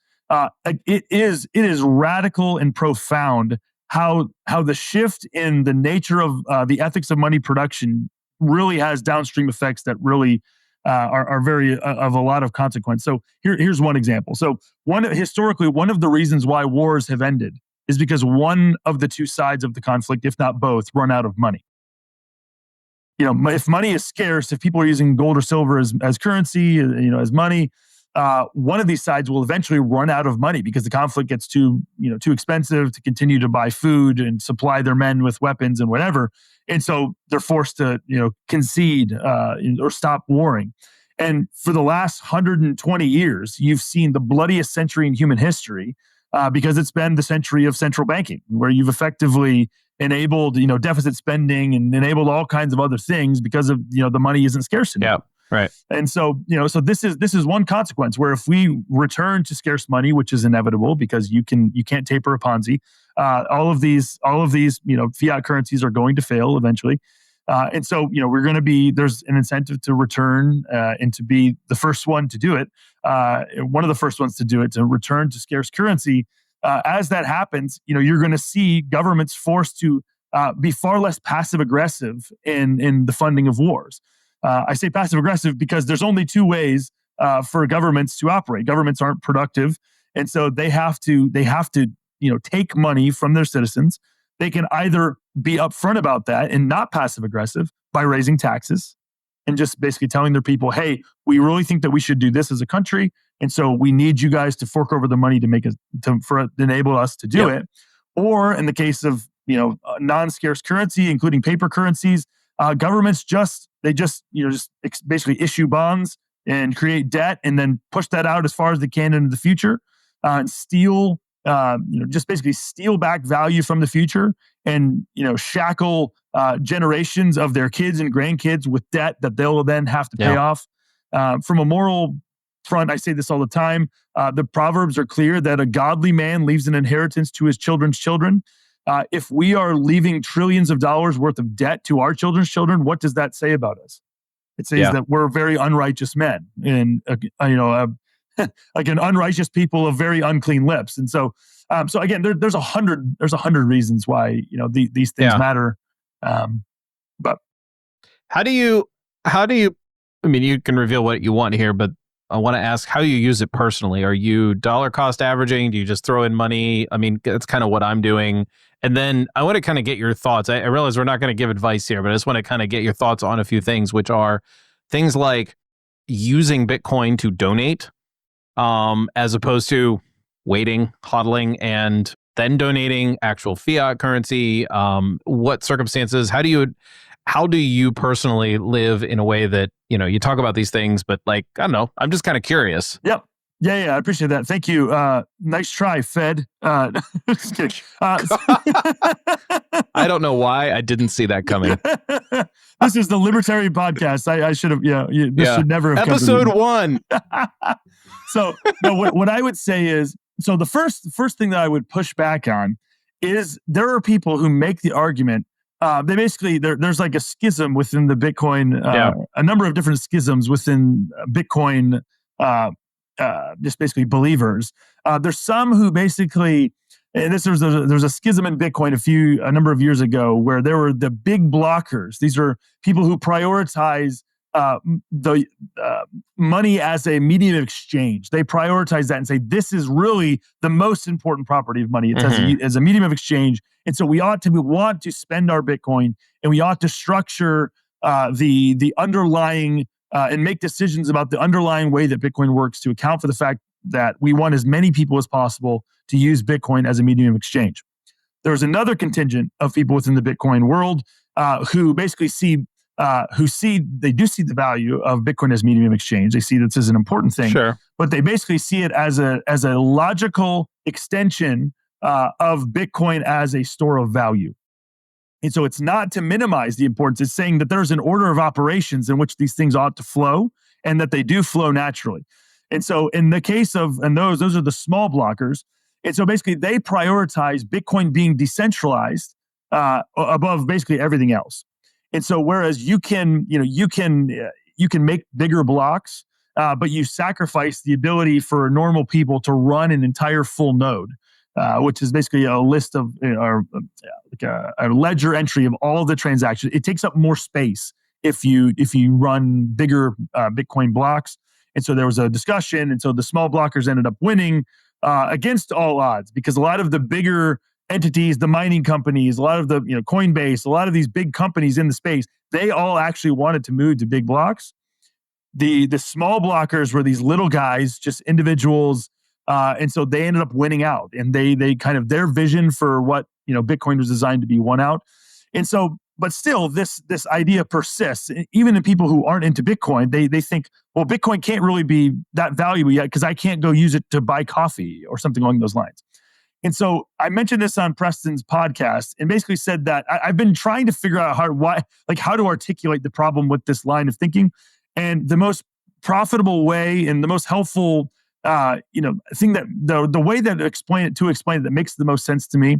it is radical and profound how the shift in the nature of the ethics of money production really has downstream effects that really are very of a lot of consequence. So here's one example. So historically, one of the reasons why wars have ended is because one of the two sides of the conflict, if not both, run out of money. If money is scarce, if people are using gold or silver as currency, as money, one of these sides will eventually run out of money because the conflict gets too expensive to continue to buy food and supply their men with weapons and whatever. And so they're forced to, concede or stop warring. And for the last 120 years, you've seen the bloodiest century in human history because it's been the century of central banking, where you've effectively enabled, deficit spending and enabled all kinds of other things because of, the money isn't scarce anymore. Yeah, right. And so, so this is one consequence where if we return to scarce money, which is inevitable because you can't taper a Ponzi, all of these, fiat currencies are going to fail eventually. And so, there's an incentive to return and to be the first one to do it. One of the first ones to do it, to return to scarce currency. As that happens, you're going to see governments forced to be far less passive aggressive in the funding of wars. I say passive aggressive because there's only two ways for governments to operate. Governments aren't productive, and so they have to take money from their citizens. They can either be upfront about that and not passive aggressive by raising taxes and just basically telling their people, hey, we really think that we should do this as a country, and so we need you guys to fork over the money to enable us to do it. Or in the case of non-scarce currency, including paper currencies, governments basically issue bonds and create debt and then push that out as far as they can into the future and steal back value from the future and shackle generations of their kids and grandkids with debt that they'll then have to pay off. From a moral front, I say this all the time. The Proverbs are clear that a godly man leaves an inheritance to his children's children. If we are leaving trillions of dollars worth of debt to our children's children, what does that say about us? It says that we're very unrighteous men, and like an unrighteous people of very unclean lips. And so again, there's 100 reasons why these things matter. But how do you? I mean, you can reveal what you want here, but I want to ask how you use it personally. Are you dollar cost averaging? Do you just throw in money? I mean, that's kind of what I'm doing. And then I want to kind of get your thoughts. I realize we're not going to give advice here, but I just want to kind of get your thoughts on a few things, which are things like using Bitcoin to donate, as opposed to waiting, hodling, and then donating actual fiat currency. What circumstances? How do you personally live in a way that, you talk about these things, but like, I don't know, I'm just kind of curious. Yep. Yeah, I appreciate that. Thank you. Nice try, Fed. Just kidding. I don't know why I didn't see that coming. This is the Libertarian Podcast. I should have, this should never have Episode 1. So no, what I would say is, so the first thing that I would push back on is there are people who make the argument. They basically, there's like a schism within the Bitcoin, a number of different schisms within Bitcoin, just basically believers. There's some who basically, and there's a schism in Bitcoin a number of years ago where there were the big blockers. These are people who prioritize the money as a medium of exchange. They prioritize that and say, this is really the most important property of money. It's as a medium of exchange. And so we want to spend our Bitcoin, and we ought to structure the underlying and make decisions about the underlying way that Bitcoin works to account for the fact that we want as many people as possible to use Bitcoin as a medium of exchange. There's another contingent of people within the Bitcoin world who basically see the value of Bitcoin as medium of exchange. They see this as an important thing, but they basically see it as a logical extension of Bitcoin as a store of value. And so it's not to minimize the importance. It's saying that there's an order of operations in which these things ought to flow, and that they do flow naturally. And so in the case of, and those are the small blockers. And so basically they prioritize Bitcoin being decentralized above basically everything else. And so whereas you can make bigger blocks, but you sacrifice the ability for normal people to run an entire full node, which is basically a list of a ledger entry of all of the transactions. It takes up more space if you run bigger Bitcoin blocks. And so there was a discussion, and so the small blockers ended up winning against all odds, because a lot of the bigger entities, the mining companies, a lot of the Coinbase, a lot of these big companies in the space, they all actually wanted to move to big blocks. The small blockers were these little guys, just individuals, and so they ended up winning out. And they kind of, their vision for what Bitcoin was designed to be, won out. And so, but still, this idea persists. Even in people who aren't into Bitcoin, they think, well, Bitcoin can't really be that valuable yet because I can't go use it to buy coffee or something along those lines. And so I mentioned this on Preston's podcast and basically said that I've been trying to figure out how to articulate the problem with this line of thinking. And the most profitable way and the most helpful thing that the way that explain it that makes the most sense to me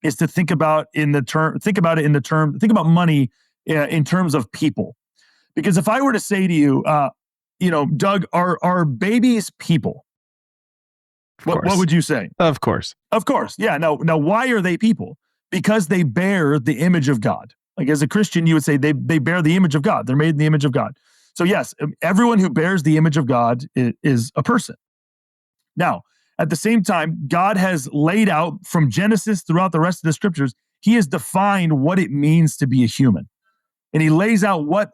is to think about money in terms of people. Because if I were to say to you, Doug, are babies people? What would you say? Of course. Yeah. Now, why are they people? Because they bear the image of God. Like as a Christian, you would say they bear the image of God. They're made in the image of God. So yes, everyone who bears the image of God is a person. Now, at the same time, God has laid out from Genesis throughout the rest of the scriptures, he has defined what it means to be a human. And he lays out what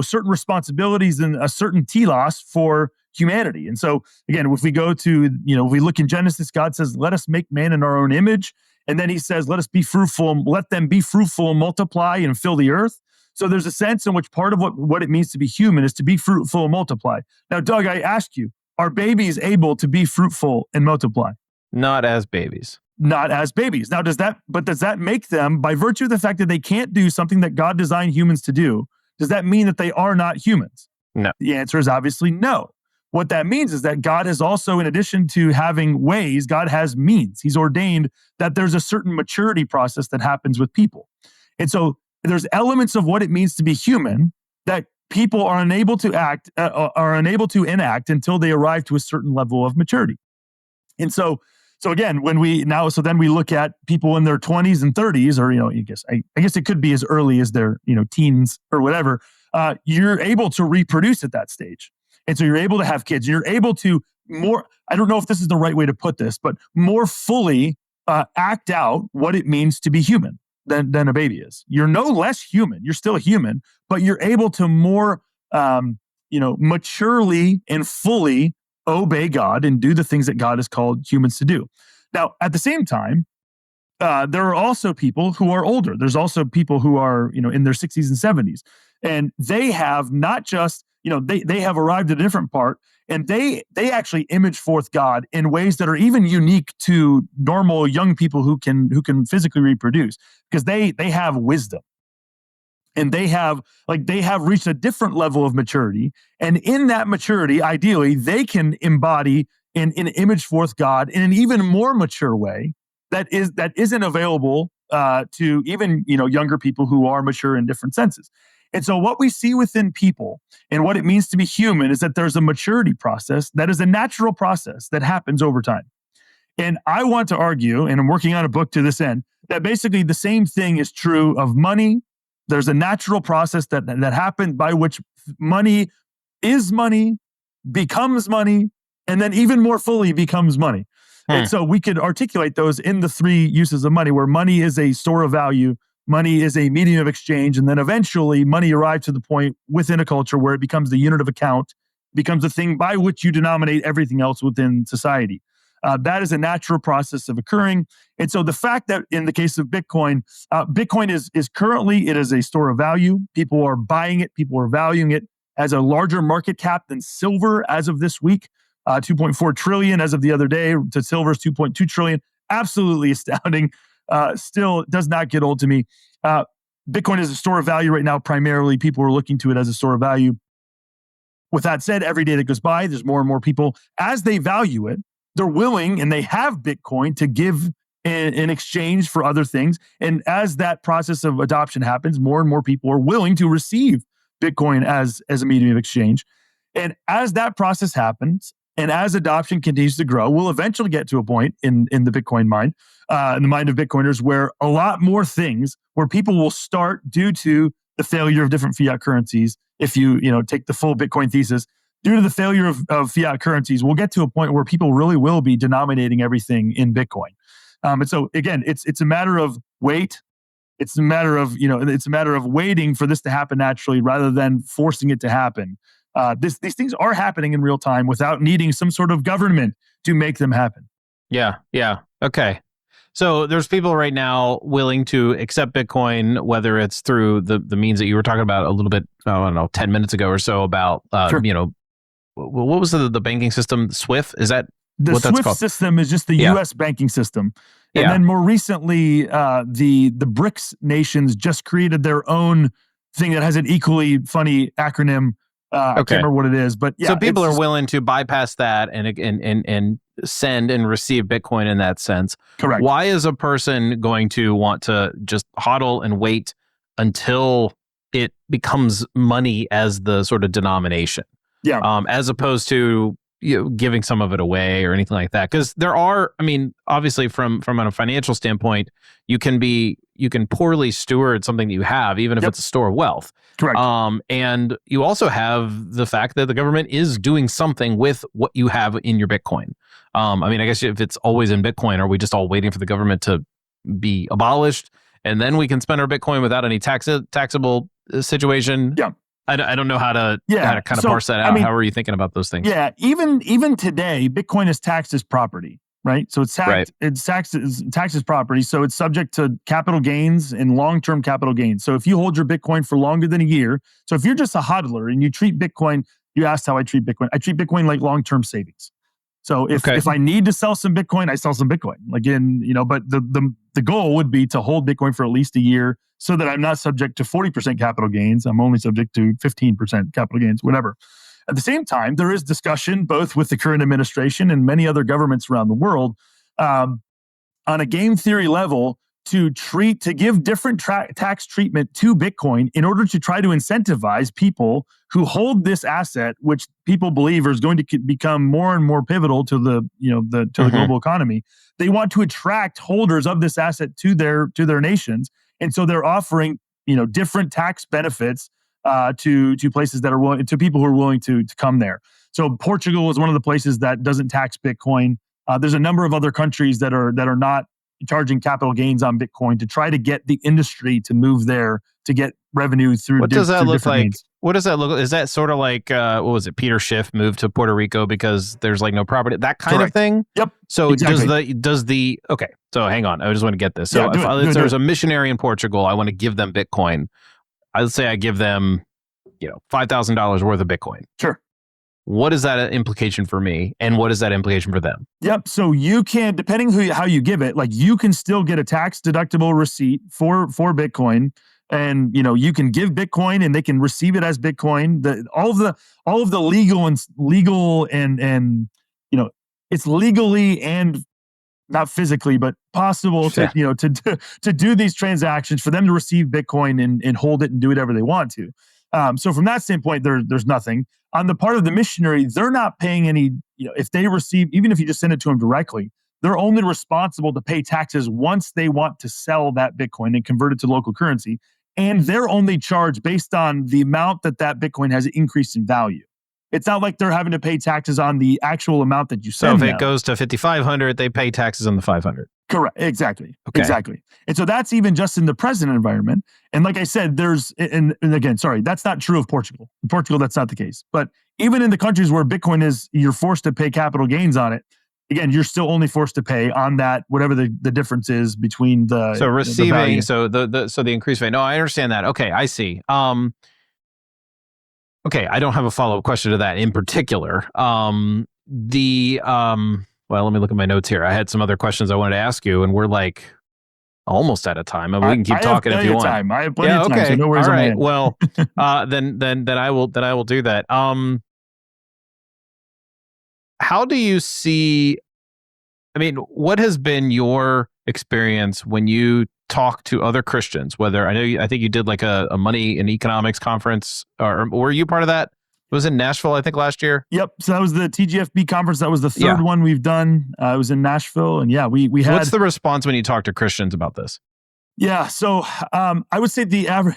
certain responsibilities and a certain telos for humanity. And so again, if we go to, if we look in Genesis, God says, let us make man in our own image. And then he says, let us be fruitful, let them be fruitful and multiply and fill the earth. So there's a sense in which part of what it means to be human is to be fruitful and multiply. Now, Doug, I ask you, are babies able to be fruitful and multiply? Not as babies. Not as babies. Now, does that make them, by virtue of the fact that they can't do something that God designed humans to do, does that mean that they are not humans? No. The answer is obviously no. what that means is that God has also, in addition to having ways, God has means. He's ordained that there's a certain maturity process that happens with people. And so there's elements of what it means to be human that people are unable to enact until they arrive to a certain level of maturity. And so again, then we look at people in their 20s and 30s, or I guess it could be as early as their teens or whatever. You're able to reproduce at that stage, and so you're able to have kids. You're able to more. I don't know if this is the right way to put this, but more fully act out what it means to be human than a baby is. You're no less human. You're still human, but you're able to more maturely and fully obey God and do the things that God has called humans to do. Now, at the same time, there are also people who are older. There's also people who are, in their 60s and 70s. And they have not just, they have arrived at a different part, and they actually image forth God in ways that are even unique to normal young people who can physically reproduce, because they have wisdom. And they have reached a different level of maturity. And in that maturity, ideally, they can embody and image forth God in an even more mature way that isn't available to even younger people who are mature in different senses. And so what we see within people and what it means to be human is that there's a maturity process that is a natural process that happens over time. And I want to argue, and I'm working on a book to this end, that basically the same thing is true of money. There's a natural process that happened by which money is money, becomes money, and then even more fully becomes money. And so we could articulate those in the three uses of money, where money is a store of value, money is a medium of exchange, and then eventually money arrives to the point within a culture where it becomes the unit of account, becomes the thing by which you denominate everything else within society. That is a natural process of occurring. And so the fact that in the case of Bitcoin, Bitcoin is currently, it is a store of value. People are buying it. People are valuing it as a larger market cap than silver as of this week. 2.4 trillion as of the other day to silver's 2.2 trillion. Absolutely astounding. Still does not get old to me. Bitcoin is a store of value right now. Primarily, people are looking to it as a store of value. With that said, every day that goes by, there's more and more people, as they value it, they're willing and they have Bitcoin to give in exchange for other things. And as that process of adoption happens, more and more people are willing to receive Bitcoin as a medium of exchange. And as that process happens, and as adoption continues to grow, we'll eventually get to a point in the Bitcoin mind, in the mind of Bitcoiners, where a lot more things, where people will start, due to the failure of different fiat currencies, if you take the full Bitcoin thesis, due to the failure of fiat currencies, we'll get to a point where people really will be denominating everything in Bitcoin. And so again, it's a matter of wait. It's a matter of waiting for this to happen naturally rather than forcing it to happen. These things are happening in real time without needing some sort of government to make them happen. Yeah. Okay. So there's people right now willing to accept Bitcoin, whether it's through the means that you were talking about a little bit, 10 minutes ago or so about, Sure. What was the banking system? SWIFT? Is that the what that's SWIFT called? system is just the U.S. banking system. And Yeah. then more recently, the BRICS nations just created their own thing that has an equally funny acronym. I can't remember what it is, but yeah. So people are willing to bypass that and send and receive Bitcoin in that sense. Correct. Why is a person going to want to just hodl and wait until it becomes money as the sort of denomination? Yeah. As opposed to giving some of it away or anything like that? Because there are, obviously from a financial standpoint, you can poorly steward something that you have, even if it's a store of wealth. Correct. And you also have the fact that the government is doing something with what you have in your Bitcoin. I guess if it's always in Bitcoin, are we just all waiting for the government to be abolished and then we can spend our Bitcoin without any taxable situation? Yeah. I don't know how to kind of parse that out. How are you thinking about those things? Yeah, even today, Bitcoin is taxed as property, right? So it's taxed. Right. It's taxed as property. So it's subject to capital gains and long-term capital gains. So if you hold your Bitcoin for longer than a year, so if you're just a hodler and you treat Bitcoin, you asked how I treat Bitcoin. I treat Bitcoin like long-term savings. So if I need to sell some Bitcoin, I sell some Bitcoin. But the goal would be to hold Bitcoin for at least a year, so that I'm not subject to 40% capital gains. I'm only subject to 15% capital gains, whatever. At the same time, there is discussion both with the current administration and many other governments around the world on a game theory level to give different tax treatment to Bitcoin in order to try to incentivize people who hold this asset, which people believe is going to become more and more pivotal to the global economy. They want to attract holders of this asset to their nations, and so they're offering different tax benefits to places that are willing, to people who are willing to come there. So Portugal is one of the places that doesn't tax Bitcoin. There's a number of other countries that are not charging capital gains on Bitcoin to try to get the industry to move there to get revenue through. What does that look like? Means. What does that look like? Is that sort of like, what was it? Peter Schiff moved to Puerto Rico because there's like no property, that kind of thing? Yep. So exactly. okay. So hang on. I just want to get this. So if there's a missionary in Portugal, I want to give them Bitcoin. I'd say I give them, $5,000 worth of Bitcoin. Sure. What is that implication for me, and what is that implication for them? Yep. So you can, depending how you give it, like you can still get a tax deductible receipt for Bitcoin, and you can give Bitcoin, and they can receive it as Bitcoin. All of the legal and it's legally and not physically, but possible to do these transactions for them to receive Bitcoin and hold it and do whatever they want to. So from that standpoint, there's nothing. On the part of the missionary, they're not paying any, if they receive, even if you just send it to them directly, they're only responsible to pay taxes once they want to sell that Bitcoin and convert it to local currency. And they're only charged based on the amount that Bitcoin has increased in value. It's not like they're having to pay taxes on the actual amount that you send. So if it goes to 5,500, they pay taxes on the 500. Correct. Exactly. Okay. Exactly. And so that's even just in the present environment. And like I said, and again, sorry, that's not true of Portugal. In Portugal, that's not the case. But even in the countries where Bitcoin is, you're forced to pay capital gains on it. Again, you're still only forced to pay on that, whatever the difference is between the receiving. The the increased value. No, I understand that. Okay, I see. Okay, I don't have a follow-up question to that in particular. Well, let me look at my notes here. I had some other questions I wanted to ask you, and we're like almost out of time. I mean, we can keep talking if you want. I have plenty of time. So no worries. All right. Well, then I will do that. How do you see? I mean, what has been your experience when you talk to other Christians? Whether I think you did like a money and economics conference, or were you part of that? It was in Nashville, I think, last year. Yep. So that was the TGFB conference. That was the third one we've done. It was in Nashville, and we had. What's the response when you talk to Christians about this? Yeah. So I would say the average,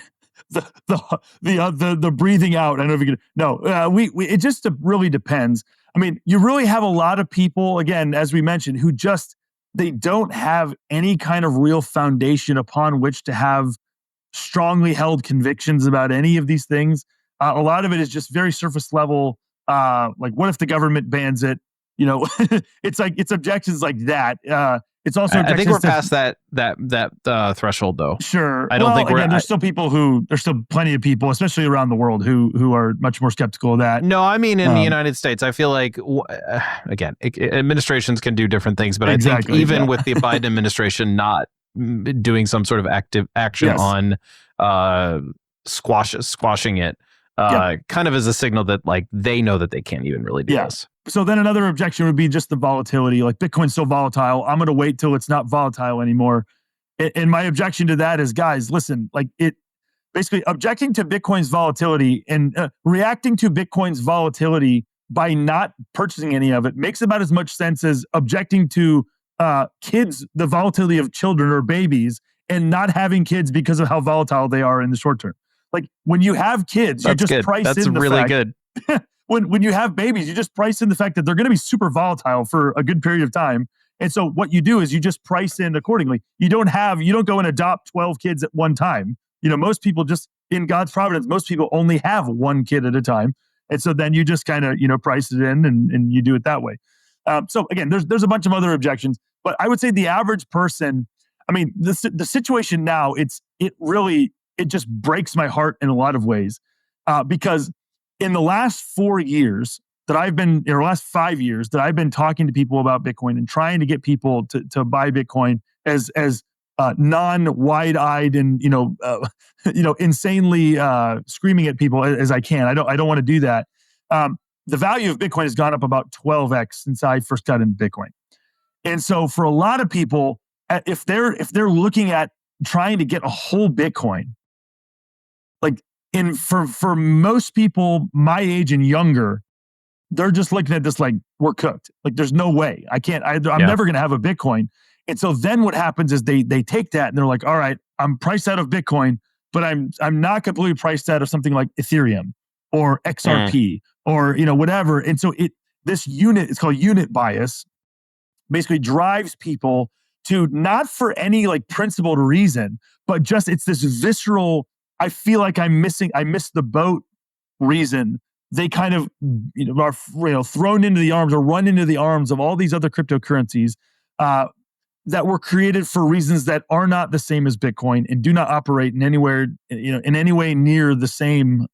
the breathing out. I don't know if you could. No. It just really depends. I mean, you really have a lot of people, again, as we mentioned, who they don't have any kind of real foundation upon which to have strongly held convictions about any of these things. A lot of it is just very surface level. Like, what if the government bans it? It's objections like that. It's also I think we're past that threshold, though. Sure. I don't think we're. There's still plenty of people, especially around the world, who are much more skeptical of that. No, I mean in the United States, I feel like again, administrations can do different things, but I think even with the Biden administration not doing some sort of active action on squashing it. Kind of as a signal that like they know that they can't even really do this. So then another objection would be just the volatility. Like, Bitcoin's so volatile, I'm going to wait till it's not volatile anymore. And my objection to that is, guys, listen, like basically objecting to Bitcoin's volatility and reacting to Bitcoin's volatility by not purchasing any of it makes about as much sense as objecting to the volatility of children or babies and not having kids because of how volatile they are in the short term. Like, when you have kids, you just price in the fact. That's really good. When you have babies, you just price in the fact that they're going to be super volatile for a good period of time. And so what you do is you just price in accordingly. You don't go and adopt 12 kids at one time. Most people just, in God's providence, most people only have one kid at a time. And so then you just kind of, price it in and you do it that way. So again, there's a bunch of other objections, but I would say the average person, I mean, the situation now, it just breaks my heart in a lot of ways, because in the last 4 years that I've been, or last 5 years that I've been talking to people about Bitcoin and trying to get people to buy Bitcoin as non-wide-eyed and insanely screaming at people as I can. I don't want to do that. the value of Bitcoin has gone up about 12x since I first got into Bitcoin. And so for a lot of people, if they're looking at trying to get a whole Bitcoin, like for most people my age and younger, they're just looking at this like we're cooked. Like there's no way I'm never going to have a Bitcoin. And so then what happens is they take that and they're like, all right, I'm priced out of Bitcoin, but I'm not completely priced out of something like Ethereum or XRP or whatever. And so it's called unit bias, basically drives people to, not for any like principled reason, but just it's this visceral, I feel like I missed the boat reason. They kind of are thrown into the arms or run into the arms of all these other cryptocurrencies that were created for reasons that are not the same as Bitcoin and do not operate in anywhere in any way near the same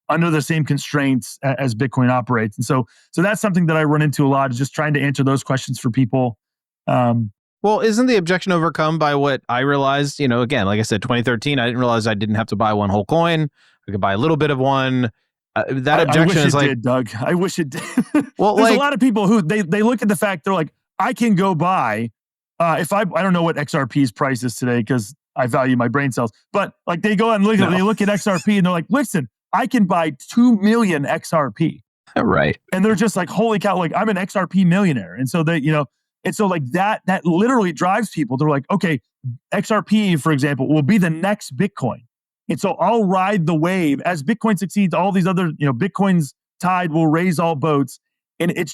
under the same constraints as Bitcoin operates. And so that's something that I run into a lot, is just trying to answer those questions for people. Well, isn't the objection overcome by what I realized? Again, like I said, 2013, I didn't realize I didn't have to buy one whole coin. I could buy a little bit of one. That objection is like, did, Doug. I wish it did. Well, there's a lot of people who they look at the fact, they're like, I can go buy. If I don't know what XRP's price is today because I value my brain cells, but like they go and they look at XRP and they're like, listen, I can buy 2 million XRP. Right. And they're just like, holy cow, like I'm an XRP millionaire. And so and so like that literally drives people. They're like, okay, XRP, for example, will be the next Bitcoin. And so I'll ride the wave as Bitcoin succeeds. All these other, Bitcoin's tide will raise all boats. And it's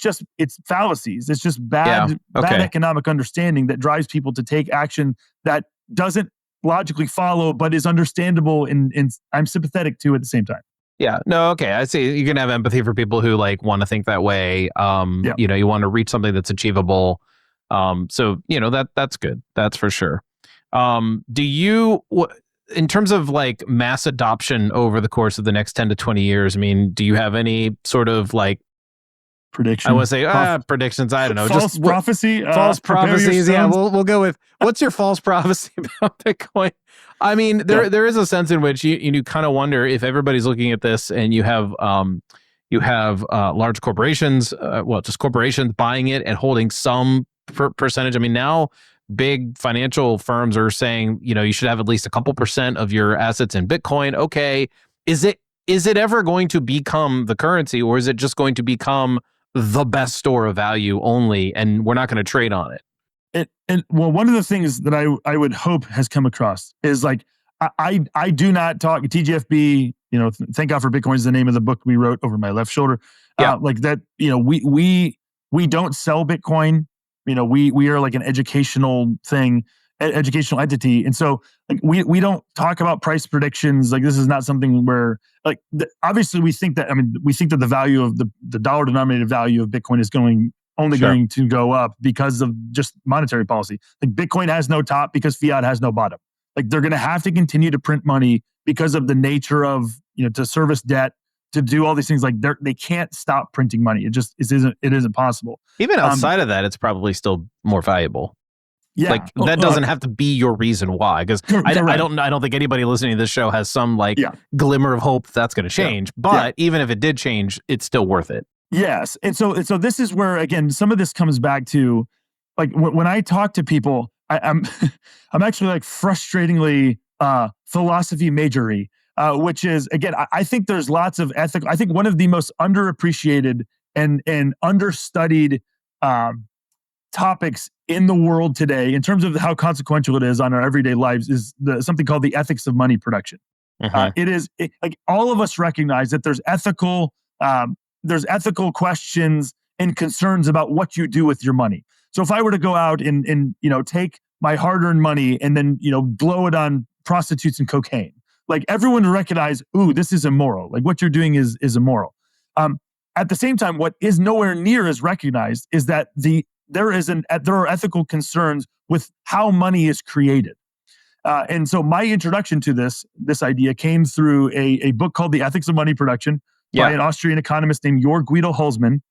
fallacies. It's just bad economic understanding that drives people to take action that doesn't logically follow, but is understandable and I'm sympathetic to at the same time. Yeah. No, okay. I see. You can have empathy for people who like want to think that way. You want to reach something that's achievable. So that's good. That's for sure. Do you, in terms of like mass adoption over the course of the next 10 to 20 years, I mean, do you have any sort of like prediction? I want to say predictions. I don't know. False prophecy. False prophecies. Yeah, we'll go with what's your false prophecy about Bitcoin? I mean, there is a sense in which you kind of wonder if everybody's looking at this and you have large corporations, just corporations buying it and holding some percentage. I mean, now big financial firms are saying, you should have at least a couple % of your assets in Bitcoin. Okay, is it ever going to become the currency, or is it just going to become the best store of value only, and we're not going to trade on it? Well, one of the things that I would hope has come across is like, I do not talk TGFB, Thank God for Bitcoin is the name of the book we wrote over my left shoulder. Like that, we don't sell Bitcoin. We are like an educational thing, educational entity. And so like we don't talk about price predictions. Like this is not something where like, obviously we think that the value of the dollar denominated value of Bitcoin is going to go up because of just monetary policy. Like Bitcoin has no top because fiat has no bottom. Like they're going to have to continue to print money because of the nature of, to service debt, to do all these things. Like they can't stop printing money. It isn't possible. Even outside of that, it's probably still more valuable. Yeah. Like that doesn't have to be your reason why, because I don't think anybody listening to this show has some glimmer of hope that's going to change. But even if it did change, it's still worth it. Yes. And so this is where, again, some of this comes back to like when I talk to people, I'm actually like frustratingly philosophy majory, which is, again, I think there's lots of ethical. I think one of the most underappreciated and understudied topics in the world today, in terms of how consequential it is on our everyday lives, is something called the ethics of money production. Like all of us recognize that there's ethical questions and concerns about what you do with your money. So if I were to go out and take my hard-earned money and then blow it on prostitutes and cocaine, like everyone would recognize, ooh, this is immoral. Like what you're doing is immoral. At the same time, what is nowhere near as recognized is that there are ethical concerns with how money is created. And so my introduction to this idea came through a book called The Ethics of Money Production by an Austrian economist named Jörg Guido Hulsmann.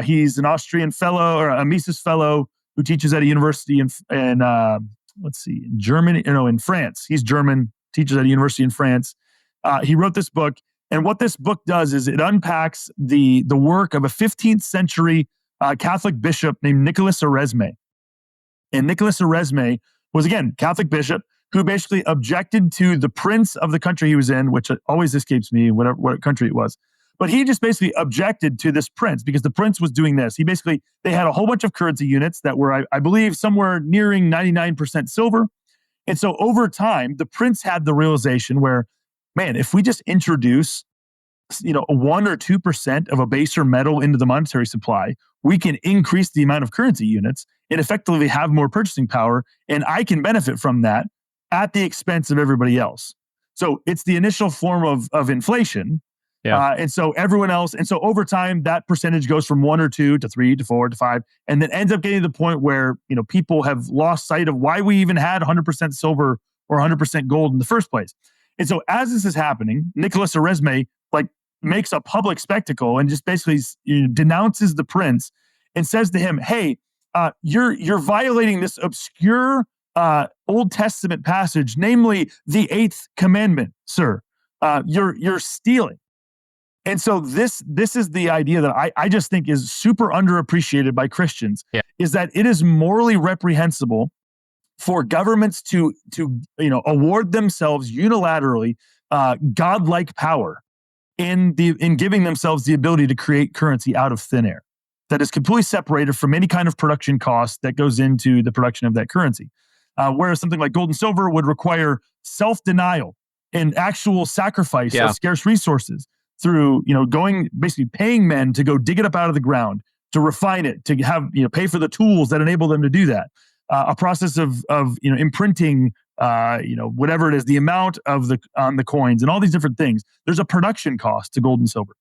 He's an Austrian fellow or a Mises fellow who teaches at a university in Germany. In France. He's German, teaches at a university in France. He wrote this book. And what this book does is it unpacks the work of a 15th century Catholic bishop named Nicholas Oresme. And Nicholas Oresme was, again, Catholic bishop who basically objected to the prince of the country he was in, which always escapes me, what country it was. But he just basically objected to this prince because the prince was doing this. They had a whole bunch of currency units that were, I believe, somewhere nearing 99% silver. And so over time, the prince had the realization where, man, if we just introduce, a 1 or 2% of a baser metal into the monetary supply, we can increase the amount of currency units and effectively have more purchasing power. And I can benefit from that at the expense of everybody else. So it's the initial form of inflation. Yeah. And so everyone else, and so over time, that percentage goes from 1 or 2 to 3 to 4 to 5, and then ends up getting to the point where, people have lost sight of why we even had 100% silver or 100% gold in the first place. And so as this is happening, Nicholas Oresme makes a public spectacle and just basically denounces the prince and says to him, "Hey, you're violating this obscure Old Testament passage, namely the 8th commandment, sir. You're stealing." And so this is the idea that I just think is super underappreciated by Christians, is that it is morally reprehensible for governments to award themselves unilaterally godlike power in giving themselves the ability to create currency out of thin air that is completely separated from any kind of production cost that goes into the production of that currency. Whereas something like gold and silver would require self-denial and actual sacrifice of scarce resources through, basically paying men to go dig it up out of the ground, to refine it, to have, pay for the tools that enable them to do that. A process of imprinting, whatever it is, the amount of on the coins and all these different things. There's a production cost to gold and silver.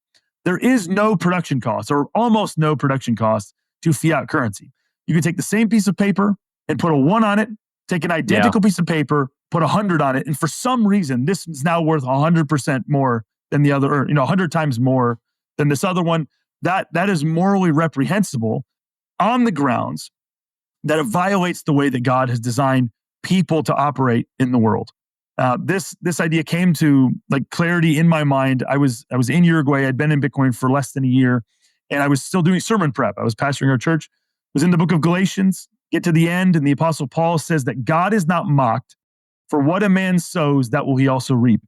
There is no production cost, or almost no production cost, to fiat currency. You can take the same piece of paper and put a 1 on it, take an identical piece of paper, put 100 on it, and for some reason, this is now worth 100% more than the other, or 100 times more than this other one. That is morally reprehensible on the grounds that it violates the way that God has designed people to operate in the world. This idea came to clarity in my mind. I was in Uruguay. I'd been in Bitcoin for less than a year, and I was still doing sermon prep. I was pastoring our church. Was in the book of Galatians. Get to the end, and the Apostle Paul says that God is not mocked. For what a man sows, that will he also reap.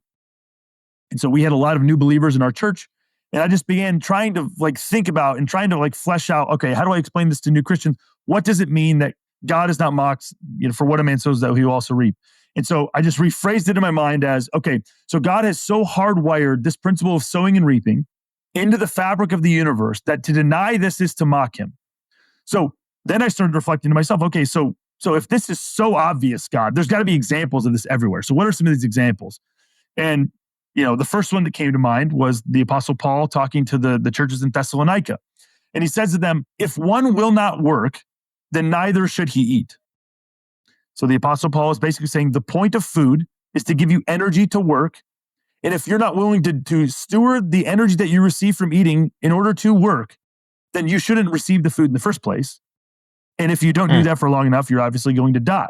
And so we had a lot of new believers in our church, and I just began trying to think about and trying to flesh out, okay, how do I explain this to new Christians? What does it mean that God is not mocked, for what a man sows, that he will also reap? And so I just rephrased it in my mind as, okay, so God has so hardwired this principle of sowing and reaping into the fabric of the universe that to deny this is to mock him. So then I started reflecting to myself, okay, so if this is so obvious, God, there's got to be examples of this everywhere. So what are some of these examples? And the first one that came to mind was the Apostle Paul talking to the churches in Thessalonica. And he says to them, if one will not work, then neither should he eat. So the Apostle Paul is basically saying the point of food is to give you energy to work. And if you're not willing to steward the energy that you receive from eating in order to work, then you shouldn't receive the food in the first place. And if you don't do that for long enough, you're obviously going to die.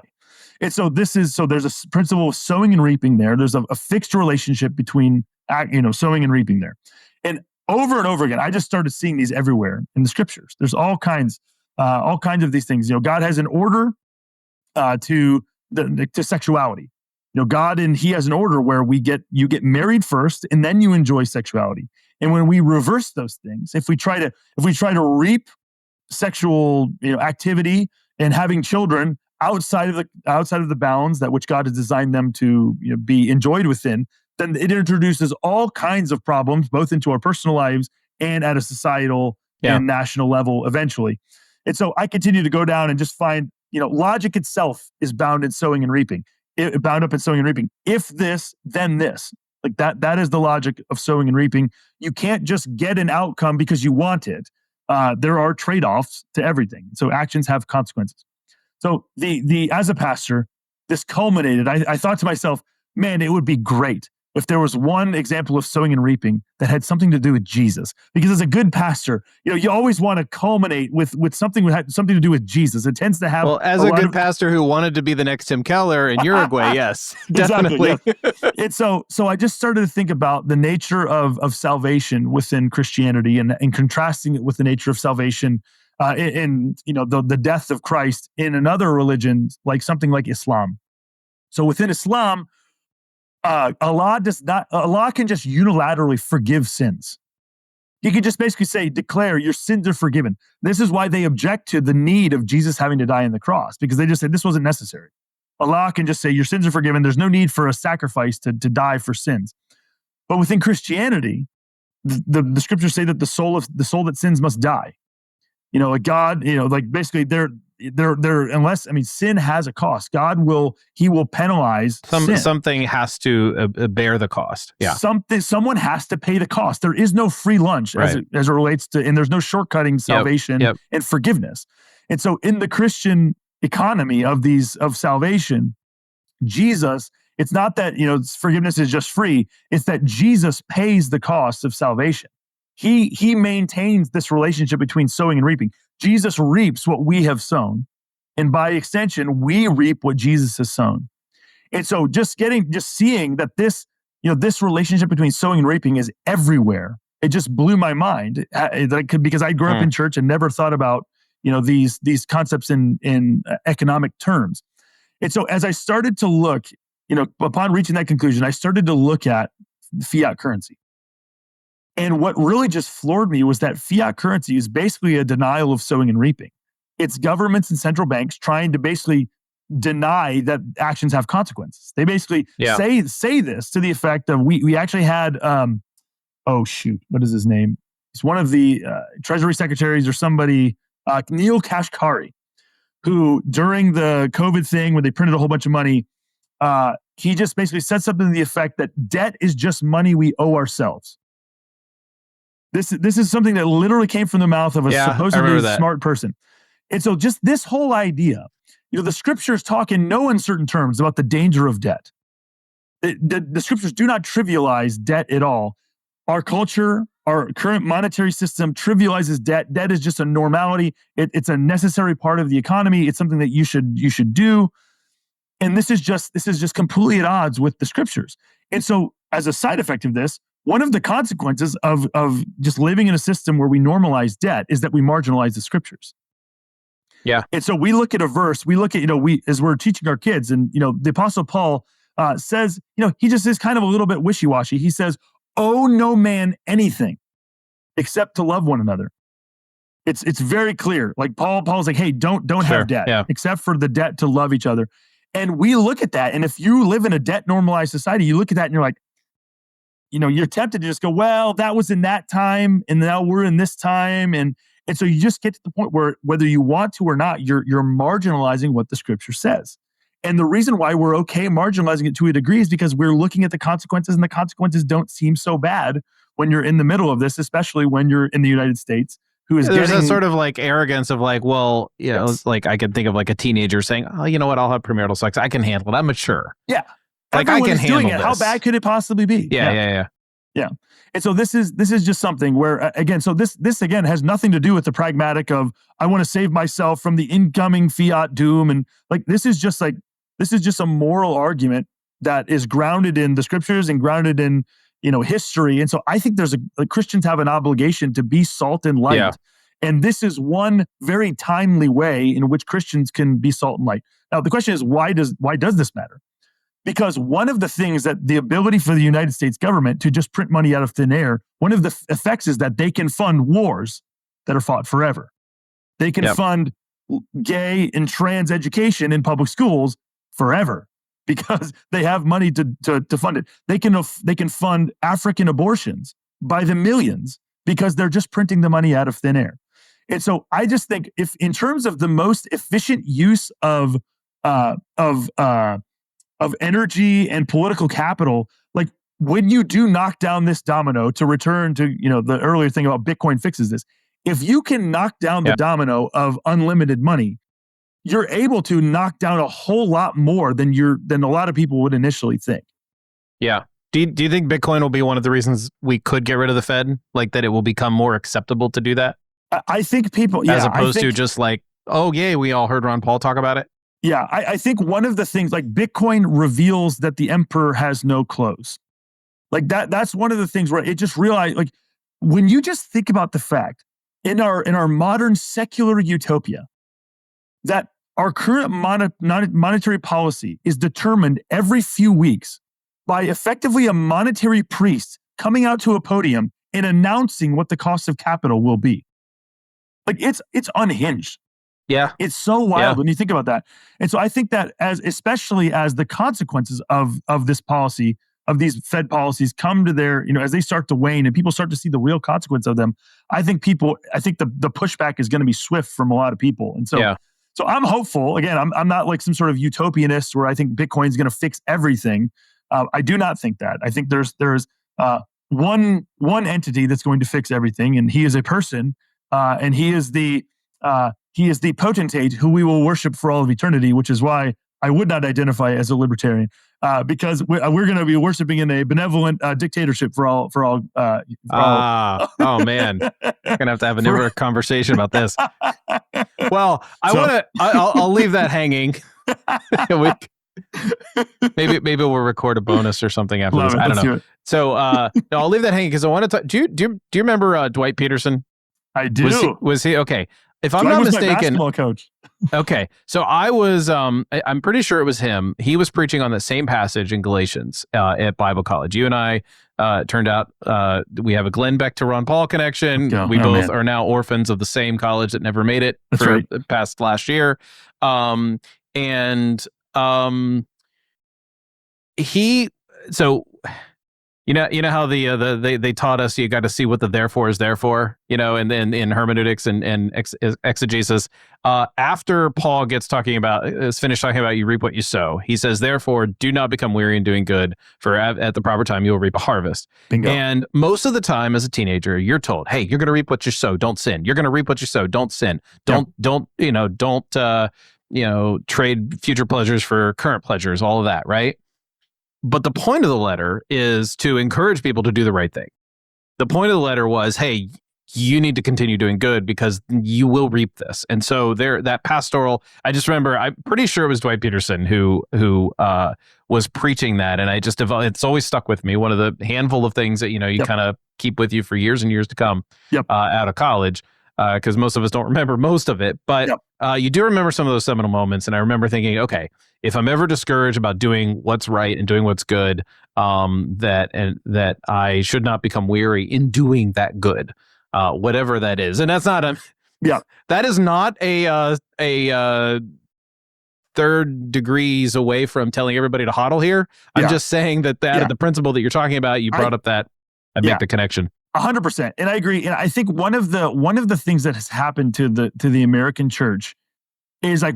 And so there's a principle of sowing and reaping there. There's a fixed relationship between, sowing and reaping there. And over again, I just started seeing these everywhere in the scriptures. There's all kinds of these things. God has an order to sexuality. God He has an order where you get married first, and then you enjoy sexuality. And when we reverse those things, if we try to reap sexual activity and having children outside of the bounds that which God has designed them to be enjoyed within, then it introduces all kinds of problems, both into our personal lives and at a societal and national level eventually. And so I continue to go down and just find, logic itself is bound in sowing and reaping. Bound up in sowing and reaping. If this, then this. That is the logic of sowing and reaping. You can't just get an outcome because you want it. There are trade-offs to everything. So actions have consequences. So as a pastor, this culminated. I thought to myself, man, it would be great if there was one example of sowing and reaping that had something to do with Jesus. Because as a good pastor, you always want to culminate with something that had something to do with Jesus. It tends to have Well, as a good pastor who wanted to be the next Tim Keller in Uruguay, yes, definitely. Exactly, yes. And so I just started to think about the nature of salvation within Christianity and contrasting it with the nature of salvation in the death of Christ in another religion, like something like Islam. So within Islam, Allah can just unilaterally forgive sins. He can just basically declare your sins are forgiven. This is why they object to the need of Jesus having to die on the cross, because they just say this wasn't necessary. Allah can just say your sins are forgiven. There's no need for a sacrifice to die for sins. But within Christianity, the scriptures say that the soul that sins must die. God, basically they're unless, sin has a cost. He will penalize sin. Something has to bear the cost. Yeah. Someone has to pay the cost. There is no free lunch as it relates to, and there's no shortcutting salvation and forgiveness. And so in the Christian economy of salvation, Jesus, it's not that, forgiveness is just free. It's that Jesus pays the cost of salvation. He maintains this relationship between sowing and reaping. Jesus reaps what we have sown, and by extension, we reap what Jesus has sown. And so just seeing that this relationship between sowing and reaping is everywhere. It just blew my mind because I grew up in church and never thought about, these concepts in economic terms. And so as I started to look, upon reaching that conclusion, I started to look at fiat currency. And what really just floored me was that fiat currency is basically a denial of sowing and reaping. It's governments and central banks trying to basically deny that actions have consequences. They basically say this to the effect of, we actually had, what is his name? He's one of the treasury secretaries or somebody, Neil Kashkari, who during the COVID thing, when they printed a whole bunch of money, he just basically said something to the effect that debt is just money we owe ourselves. This is something that literally came from the mouth of a supposedly smart person. And so just this whole idea, the scriptures talk in no uncertain terms about the danger of debt. The scriptures do not trivialize debt at all. Our culture, our current monetary system trivializes debt. Debt is just a normality. It's a necessary part of the economy. It's something that you should do. And this is just completely at odds with the scriptures. And so as a side effect of this, one of the consequences of just living in a system where we normalize debt is that we marginalize the scriptures. Yeah. And so we look at a verse, as we're teaching our kids, and, the Apostle Paul says, he just is kind of a little bit wishy-washy. He says, owe no man anything except to love one another. It's very clear. Like Paul's like, hey, don't have debt except for the debt to love each other. And we look at that. And if you live in a debt normalized society, you look at that and you're like, you're tempted to just go, well, that was in that time, and now we're in this time. And so you just get to the point where whether you want to or not, you're marginalizing what the scripture says. And the reason why we're okay marginalizing it to a degree is because we're looking at the consequences, and the consequences don't seem so bad when you're in the middle of this, especially when you're in the United States. There's a sort of like arrogance of like, well, like I could think of like a teenager saying, oh, you know what, I'll have premarital sex. I can handle it. I'm mature. Yeah. Like everyone I can handle doing it. this. How bad could it possibly be? Yeah. And so this is just something where, again, so this again has nothing to do with the pragmatic of, I want to save myself from the incoming fiat doom. And like, this is just a moral argument that is grounded in the scriptures and grounded in, history. And so I think Christians have an obligation to be salt and light. Yeah. And this is one very timely way in which Christians can be salt and light. Now, the question is, why does this matter? Because one of the things that the ability for the United States government to just print money out of thin air, one of the effects is that they can fund wars that are fought forever. They can fund gay and trans education in public schools forever because they have money to fund it. They can fund African abortions by the millions because they're just printing the money out of thin air. And so I just think, if in terms of the most efficient use of energy and political capital, like when you do knock down this domino, to return to the earlier thing about Bitcoin fixes this, if you can knock down the domino of unlimited money, you're able to knock down a whole lot more than a lot of people would initially think. Yeah. Do you think Bitcoin will be one of the reasons we could get rid of the Fed? Like that it will become more acceptable to do that? I think people, as opposed to just like, oh, yay, we all heard Ron Paul talk about it. Yeah, I think one of the things, like Bitcoin reveals that the emperor has no clothes. Like that's one of the things where it just realized, like when you just think about the fact in our modern secular utopia that our current monetary policy is determined every few weeks by effectively a monetary priest coming out to a podium and announcing what the cost of capital will be. Like it's unhinged. Yeah. It's so wild when you think about that. And so I think that especially as the consequences of this policy, of these Fed policies come to their, as they start to wane and people start to see the real consequence of them, I think the pushback is going to be swift from a lot of people. And so, so I'm hopeful. Again, I'm not like some sort of utopianist where I think Bitcoin is going to fix everything. I do not think that. I think there's one entity that's going to fix everything, and he is a person, and he is the potentate who we will worship for all of eternity, which is why I would not identify as a libertarian, because we're going to be worshiping in a benevolent dictatorship for all. Oh man, we're gonna have to have a conversation about this. Well, I'll leave that hanging. Maybe we'll record a bonus or something after this. I don't know. So I'll leave that hanging because I want to talk. Do you remember Dwight Peterson? I do. Was he okay? If I'm Dwight not was mistaken, my basketball coach. Okay, so I was. I'm pretty sure it was him. He was preaching on the same passage in Galatians at Bible college. You and I turned out we have a Glenn Beck to Ron Paul connection. We both are now orphans of the same college that never made it past last year. You know how they taught us you got to see what the therefore is there for, and then in hermeneutics and exegesis. After Paul is finished talking about you reap what you sow, he says, therefore, do not become weary in doing good, for at the proper time you will reap a harvest. Bingo. And most of the time as a teenager, you're told, hey, you're going to reap what you sow, don't sin. You're going to reap what you sow, don't sin. Don't trade future pleasures for current pleasures, all of that, right? But the point of the letter is to encourage people to do the right thing. The point of the letter was, hey, you need to continue doing good because you will reap this. And so that pastoral, I just remember, I'm pretty sure it was Dwight Peterson who was preaching that. And it's always stuck with me. One of the handful of things that, you kind of keep with you for years and years to come out of college. Because most of us don't remember most of it, but you do remember some of those seminal moments. And I remember thinking, okay, if I'm ever discouraged about doing what's right and doing what's good, that I should not become weary in doing that good, whatever that is. And that's not that is not a third degrees away from telling everybody to hodl here. I'm just saying that the principle that you're talking about, you brought up that I make the connection. 100%, and I agree. And I think one of the things that has happened to the American church is like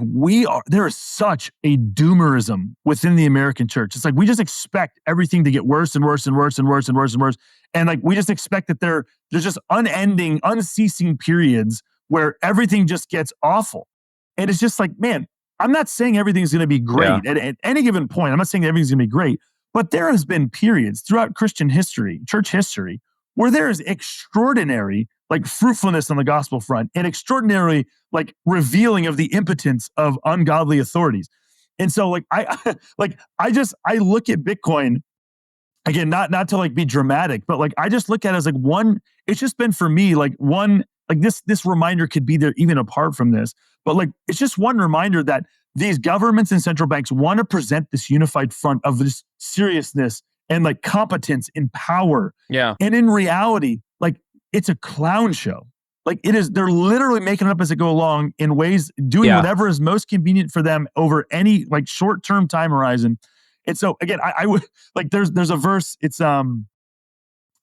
there is such a doomerism within the American church. It's like we just expect everything to get worse and worse and worse and worse and worse and worse, and like we just expect that there's just unceasing periods where everything just gets awful. And it's just like, man, I'm not saying everything's going to be great at any given point. I'm not saying everything's going to be great, but there has been periods throughout Christian history, church history, where there is extraordinary like fruitfulness on the gospel front and extraordinary like revealing of the impotence of ungodly authorities. And so like I look at Bitcoin again, not to like be dramatic, but like I just look at it as like it's just been for me like this reminder could be there even apart from this, but like it's just one reminder that these governments and central banks want to present this unified front of this seriousness and like competence and power. Yeah. And in reality, like it's a clown show. Like it is, they're literally making it up as they go along in ways, doing whatever is most convenient for them over any like short-term time horizon. And so again, I would like, there's a verse, it's Psalm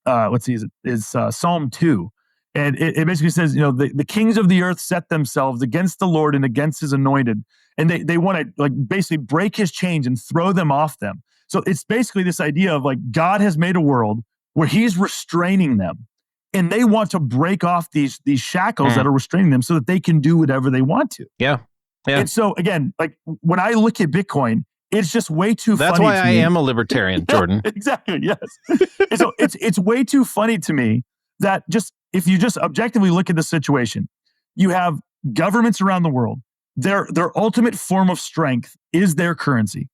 2. And it basically says, the kings of the earth set themselves against the Lord and against his anointed. And they want to like basically break his chains and throw them off them. So it's basically this idea of like God has made a world where he's restraining them and they want to break off these shackles that are restraining them so that they can do whatever they want to. Yeah. And so again, like when I look at Bitcoin, It's just way too funny. That's why to I me. am a libertarian, Jordan. Exactly. Yes. And so it's way too funny to me that just if you just objectively look at the situation, you have governments around the world. Their ultimate form of strength is their currency.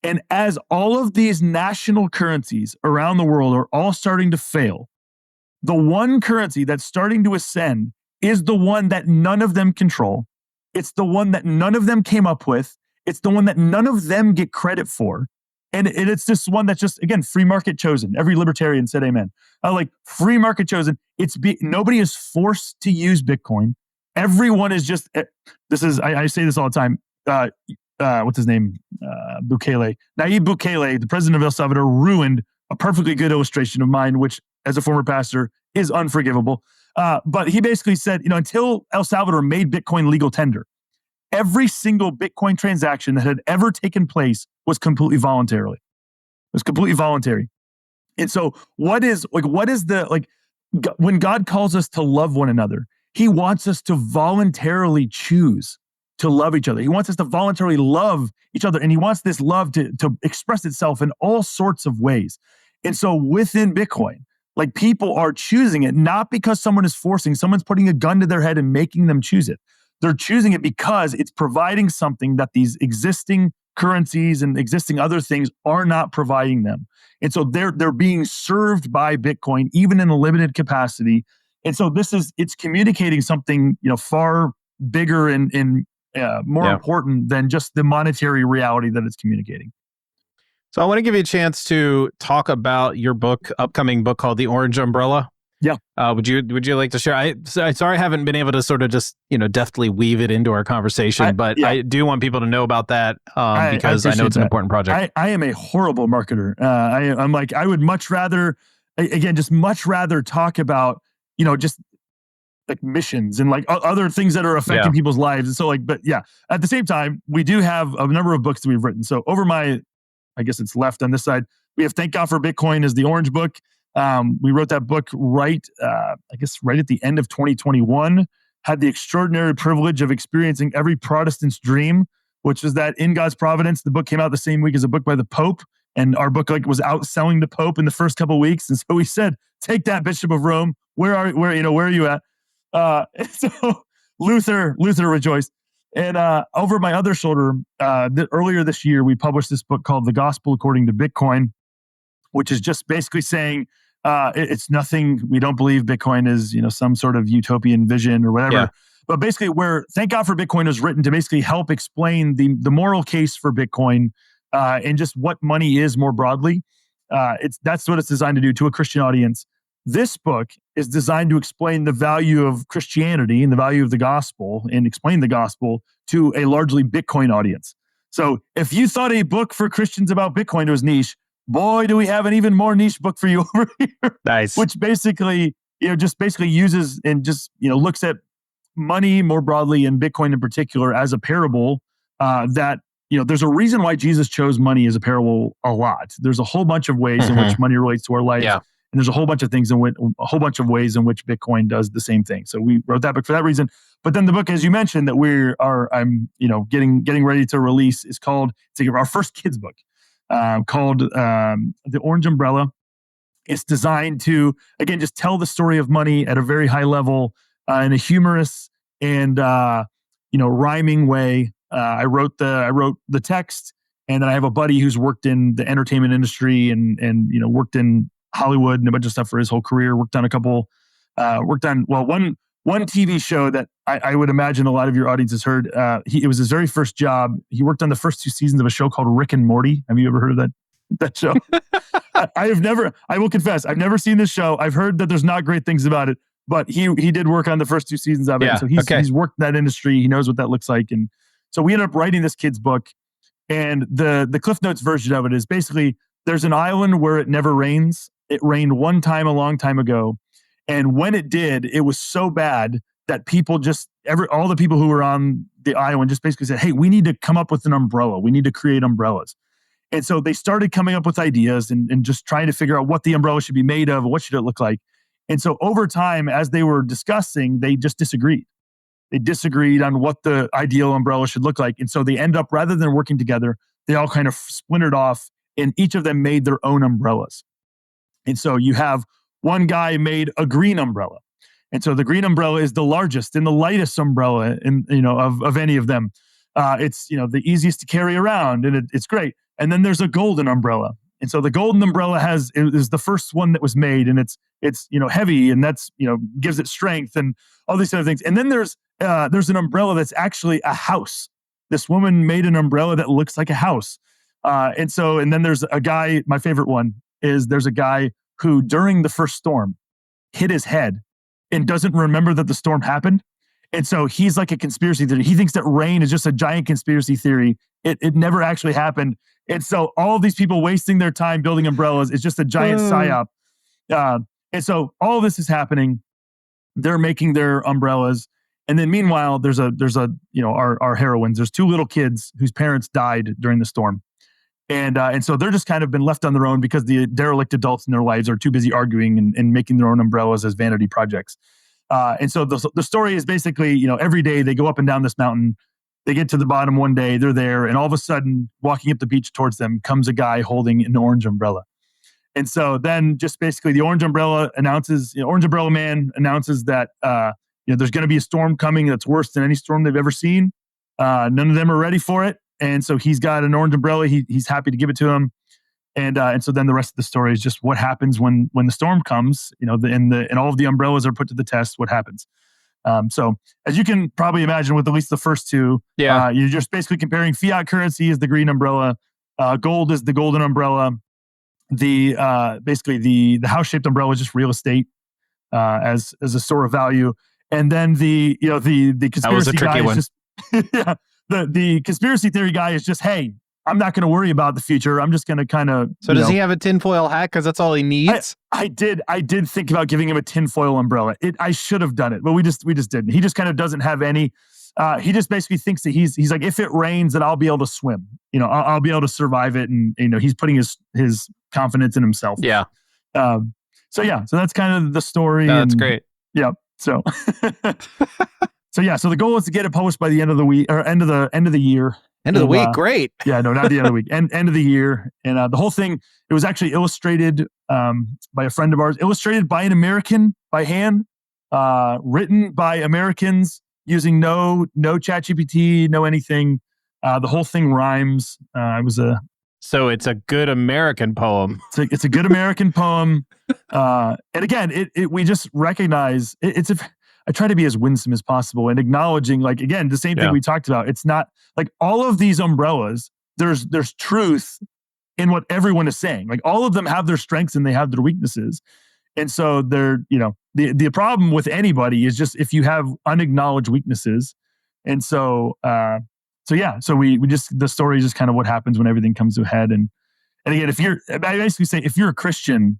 And as all of these national currencies around the world are all starting to fail, the one currency that's starting to ascend is the one that none of them control. It's the one that none of them came up with. It's the one that none of them get credit for. And it's this one that's just, again, free market chosen. Every libertarian said amen. Like free market chosen. Nobody is forced to use Bitcoin. Everyone is just, I say this all the time. What's his name? Bukele. Nayib Bukele, the president of El Salvador, ruined a perfectly good illustration of mine, which as a former pastor is unforgivable. But he basically said, until El Salvador made Bitcoin legal tender, every single Bitcoin transaction that had ever taken place was completely voluntary. It was completely voluntary. And so when God calls us to love one another, he wants us to voluntarily choose to love each other. He wants us to voluntarily love each other. And he wants this love to express itself in all sorts of ways. And so within Bitcoin, like people are choosing it, not because someone's putting a gun to their head and making them choose it. They're choosing it because it's providing something that these existing currencies and existing other things are not providing them. And so they're being served by Bitcoin, even in a limited capacity. And so it's communicating something, far bigger and more important than just the monetary reality that it's communicating. So I want to give you a chance to talk about your upcoming book called The Orange Umbrella. Yeah. Would you like to share? I'm sorry I haven't been able to sort of just, deftly weave it into our conversation, but I do want people to know about that because I know it's an important project. I am a horrible marketer. I'm like, I would much rather talk about, just like missions and like other things that are affecting people's lives. And so at the same time, we do have a number of books that we've written. So over I guess it's left on this side, we have Thank God for Bitcoin is the orange book. We wrote that book right at the end of 2021, had the extraordinary privilege of experiencing every Protestant's dream, which is that in God's providence, the book came out the same week as a book by the Pope. And our book was outselling the Pope in the first couple of weeks. And so we said, take that, Bishop of Rome. Where are you at? So Luther rejoiced. And over my other shoulder, earlier this year, we published this book called The Gospel According to Bitcoin, which is just basically saying it's nothing. We don't believe Bitcoin is, some sort of utopian vision or whatever. Yeah. But basically, where Thank God for Bitcoin is written to basically help explain the moral case for Bitcoin and just what money is more broadly. That's what it's designed to do to a Christian audience. This book is designed to explain the value of Christianity and the value of the gospel and explain the gospel to a largely Bitcoin audience. So if you thought a book for Christians about Bitcoin was niche, boy, do we have an even more niche book for you over here. Nice. Which basically, uses and looks at money more broadly and Bitcoin in particular as a parable that, there's a reason why Jesus chose money as a parable a lot. There's a whole bunch of ways in which money relates to our life. Yeah. And there's a whole bunch of ways in which Bitcoin does the same thing. So we wrote that book for that reason. But then the book, as you mentioned, that I'm getting ready to release is called, it's our first kids book called The Orange Umbrella. It's designed to, again, just tell the story of money at a very high level in a humorous and rhyming way. I wrote the text, and then I have a buddy who's worked in the entertainment industry and worked in Hollywood and a bunch of stuff for his whole career. Worked on one TV show that I would imagine a lot of your audience has heard. It was his very first job. He worked on the first 2 seasons of a show called Rick and Morty. Have you ever heard of that show? I will confess, I've never seen this show. I've heard that there's not great things about it, but he did work on the first 2 seasons of it. Yeah, so he's worked in that industry. He knows what that looks like. And so we ended up writing this kid's book. And the Cliff Notes version of it is basically there's an island where it never rains. It rained one time a long time ago. And when it did, it was so bad that all the people who were on the island just basically said, hey, we need to come up with an umbrella. We need to create umbrellas. And so they started coming up with ideas and just trying to figure out what the umbrella should be made of, what should it look like. And so over time, as they were discussing, they just disagreed. They disagreed on what the ideal umbrella should look like. And so they end up, rather than working together, they all kind of splintered off, and each of them made their own umbrellas. And so you have one guy made a green umbrella. And so the green umbrella is the largest and the lightest umbrella of any of them. It's the easiest to carry around, and it's great. And then there's a golden umbrella. And so the golden umbrella is the first one that was made, and it's heavy, and that's gives it strength and all these other things. And then there's an umbrella that's actually a house. This woman made an umbrella that looks like a house. And then there's a guy. My favorite one is there's a guy who during the first storm hit his head and doesn't remember that the storm happened. And so he's like a conspiracy theory. He thinks that rain is just a giant conspiracy theory. It never actually happened. And so all of these people wasting their time building umbrellas is just a giant psyop. And so all of this is happening. They're making their umbrellas. And then meanwhile, there's our heroines. There's two little kids whose parents died during the storm. And so they're just kind of been left on their own because the derelict adults in their lives are too busy arguing and making their own umbrellas as vanity projects. And so the story is basically, every day they go up and down this mountain. They get to the bottom one day, they're there, and all of a sudden, walking up the beach towards them comes a guy holding an orange umbrella. And so then just basically the orange umbrella man announces that there's going to be a storm coming that's worse than any storm they've ever seen. None of them are ready for it. And so he's got an orange umbrella. He's happy to give it to him. And so then the rest of the story is just what happens when the storm comes, and all of the umbrellas are put to the test, what happens. So as you can probably imagine with at least the first two, you're just basically comparing fiat currency as the green umbrella, gold is the golden umbrella. Basically the house-shaped umbrella is just real estate as a store of value. And then the conspiracy guy is just the conspiracy theory guy is just, hey, I'm not going to worry about the future. I'm just going to kind of. So does he have a tinfoil hat because that's all he needs? I did think about giving him a tinfoil umbrella. I should have done it, but we just didn't. He just kind of doesn't have any. He just basically thinks that he's like, if it rains, then I'll be able to swim. I'll be able to survive it, and he's putting his confidence in himself. Yeah. So that's kind of the story. No, that's great. Yeah. So. So the goal is to get it published by the end of the week or end of the year. End of the week, great. Yeah, no, not the end of the week. End of the year, and the whole thing. It was actually illustrated by a friend of ours, illustrated by an American by hand, written by Americans using no ChatGPT, no anything. The whole thing rhymes. So it's a good American poem. It's a good American poem, and again, we just recognize I try to be as winsome as possible and acknowledging, like, again, the same thing we talked about. It's not like all of these umbrellas, there's truth in what everyone is saying. Like all of them have their strengths and they have their weaknesses. And so the problem with anybody is just if you have unacknowledged weaknesses. And so we just, the story is just kind of what happens when everything comes to a head. And again, I basically say, if you're a Christian,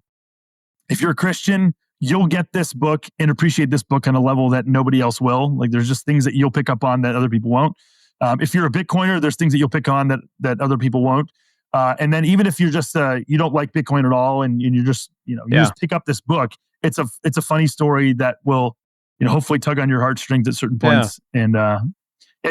you'll get this book and appreciate this book on a level that nobody else will. Like there's just things that you'll pick up on that other people won't. If you're a Bitcoiner, there's things that you'll pick on that other people won't. And then even if you're just you don't like Bitcoin at all, and you just just pick up this book, it's a funny story that will hopefully tug on your heartstrings at certain points, and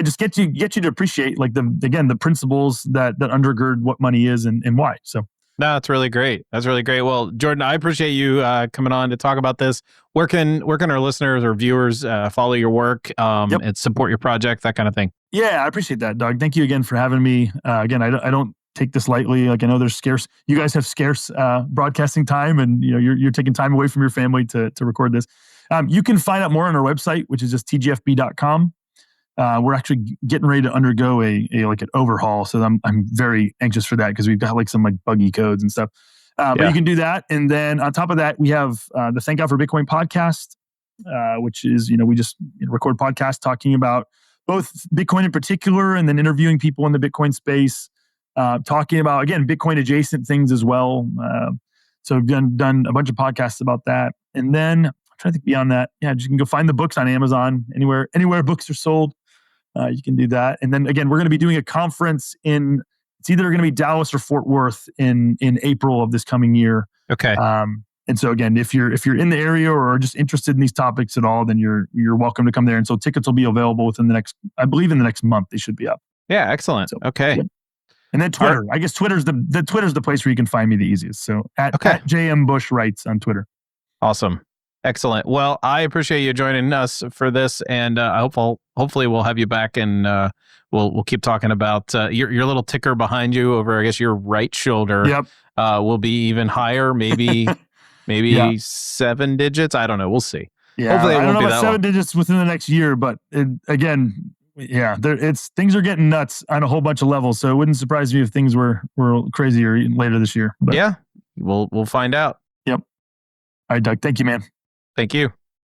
just get you to appreciate like the principles that undergird what money is and why. So. No, that's really great. That's really great. Well, Jordan, I appreciate you coming on to talk about this. Where can our listeners or viewers follow your work and support your project, that kind of thing? Yeah, I appreciate that, Doug. Thank you again for having me. Again, I don't take this lightly. Like I know you guys have scarce broadcasting time, and you're taking time away from your family to record this. You can find out more on our website, which is just tgfb.com. We're actually getting ready to undergo an overhaul, so I'm very anxious for that because we've got like some like buggy codes and stuff. But you can do that, and then on top of that, we have the Thank God for Bitcoin podcast, which is we just record podcasts talking about both Bitcoin in particular, and then interviewing people in the Bitcoin space, talking about again Bitcoin adjacent things as well. So we've done a bunch of podcasts about that, and then I'm trying to think beyond that. Yeah, you can go find the books on Amazon, anywhere books are sold. You can do that. And then again, we're going to be doing a conference it's either going to be Dallas or Fort Worth in April of this coming year. Okay. And so again, if you're in the area or just interested in these topics at all, then you're welcome to come there. And so tickets will be available within the next month, they should be up. Yeah. Excellent. So, okay. Yeah. And then Twitter. I guess Twitter's the place where you can find me the easiest. So at JM Bush Writes on Twitter. Awesome. Excellent. Well, I appreciate you joining us for this, and hopefully we'll have you back, and we'll keep talking about your little ticker behind you over, I guess, your right shoulder. Yep. Will be even higher, maybe 7 digits. I don't know. We'll see. Yeah, hopefully I don't know about 7 digits within the next year, but things are getting nuts on a whole bunch of levels. So it wouldn't surprise me if things were crazier later this year. But yeah, we'll find out. Yep. All right, Doug. Thank you, man. Thank you.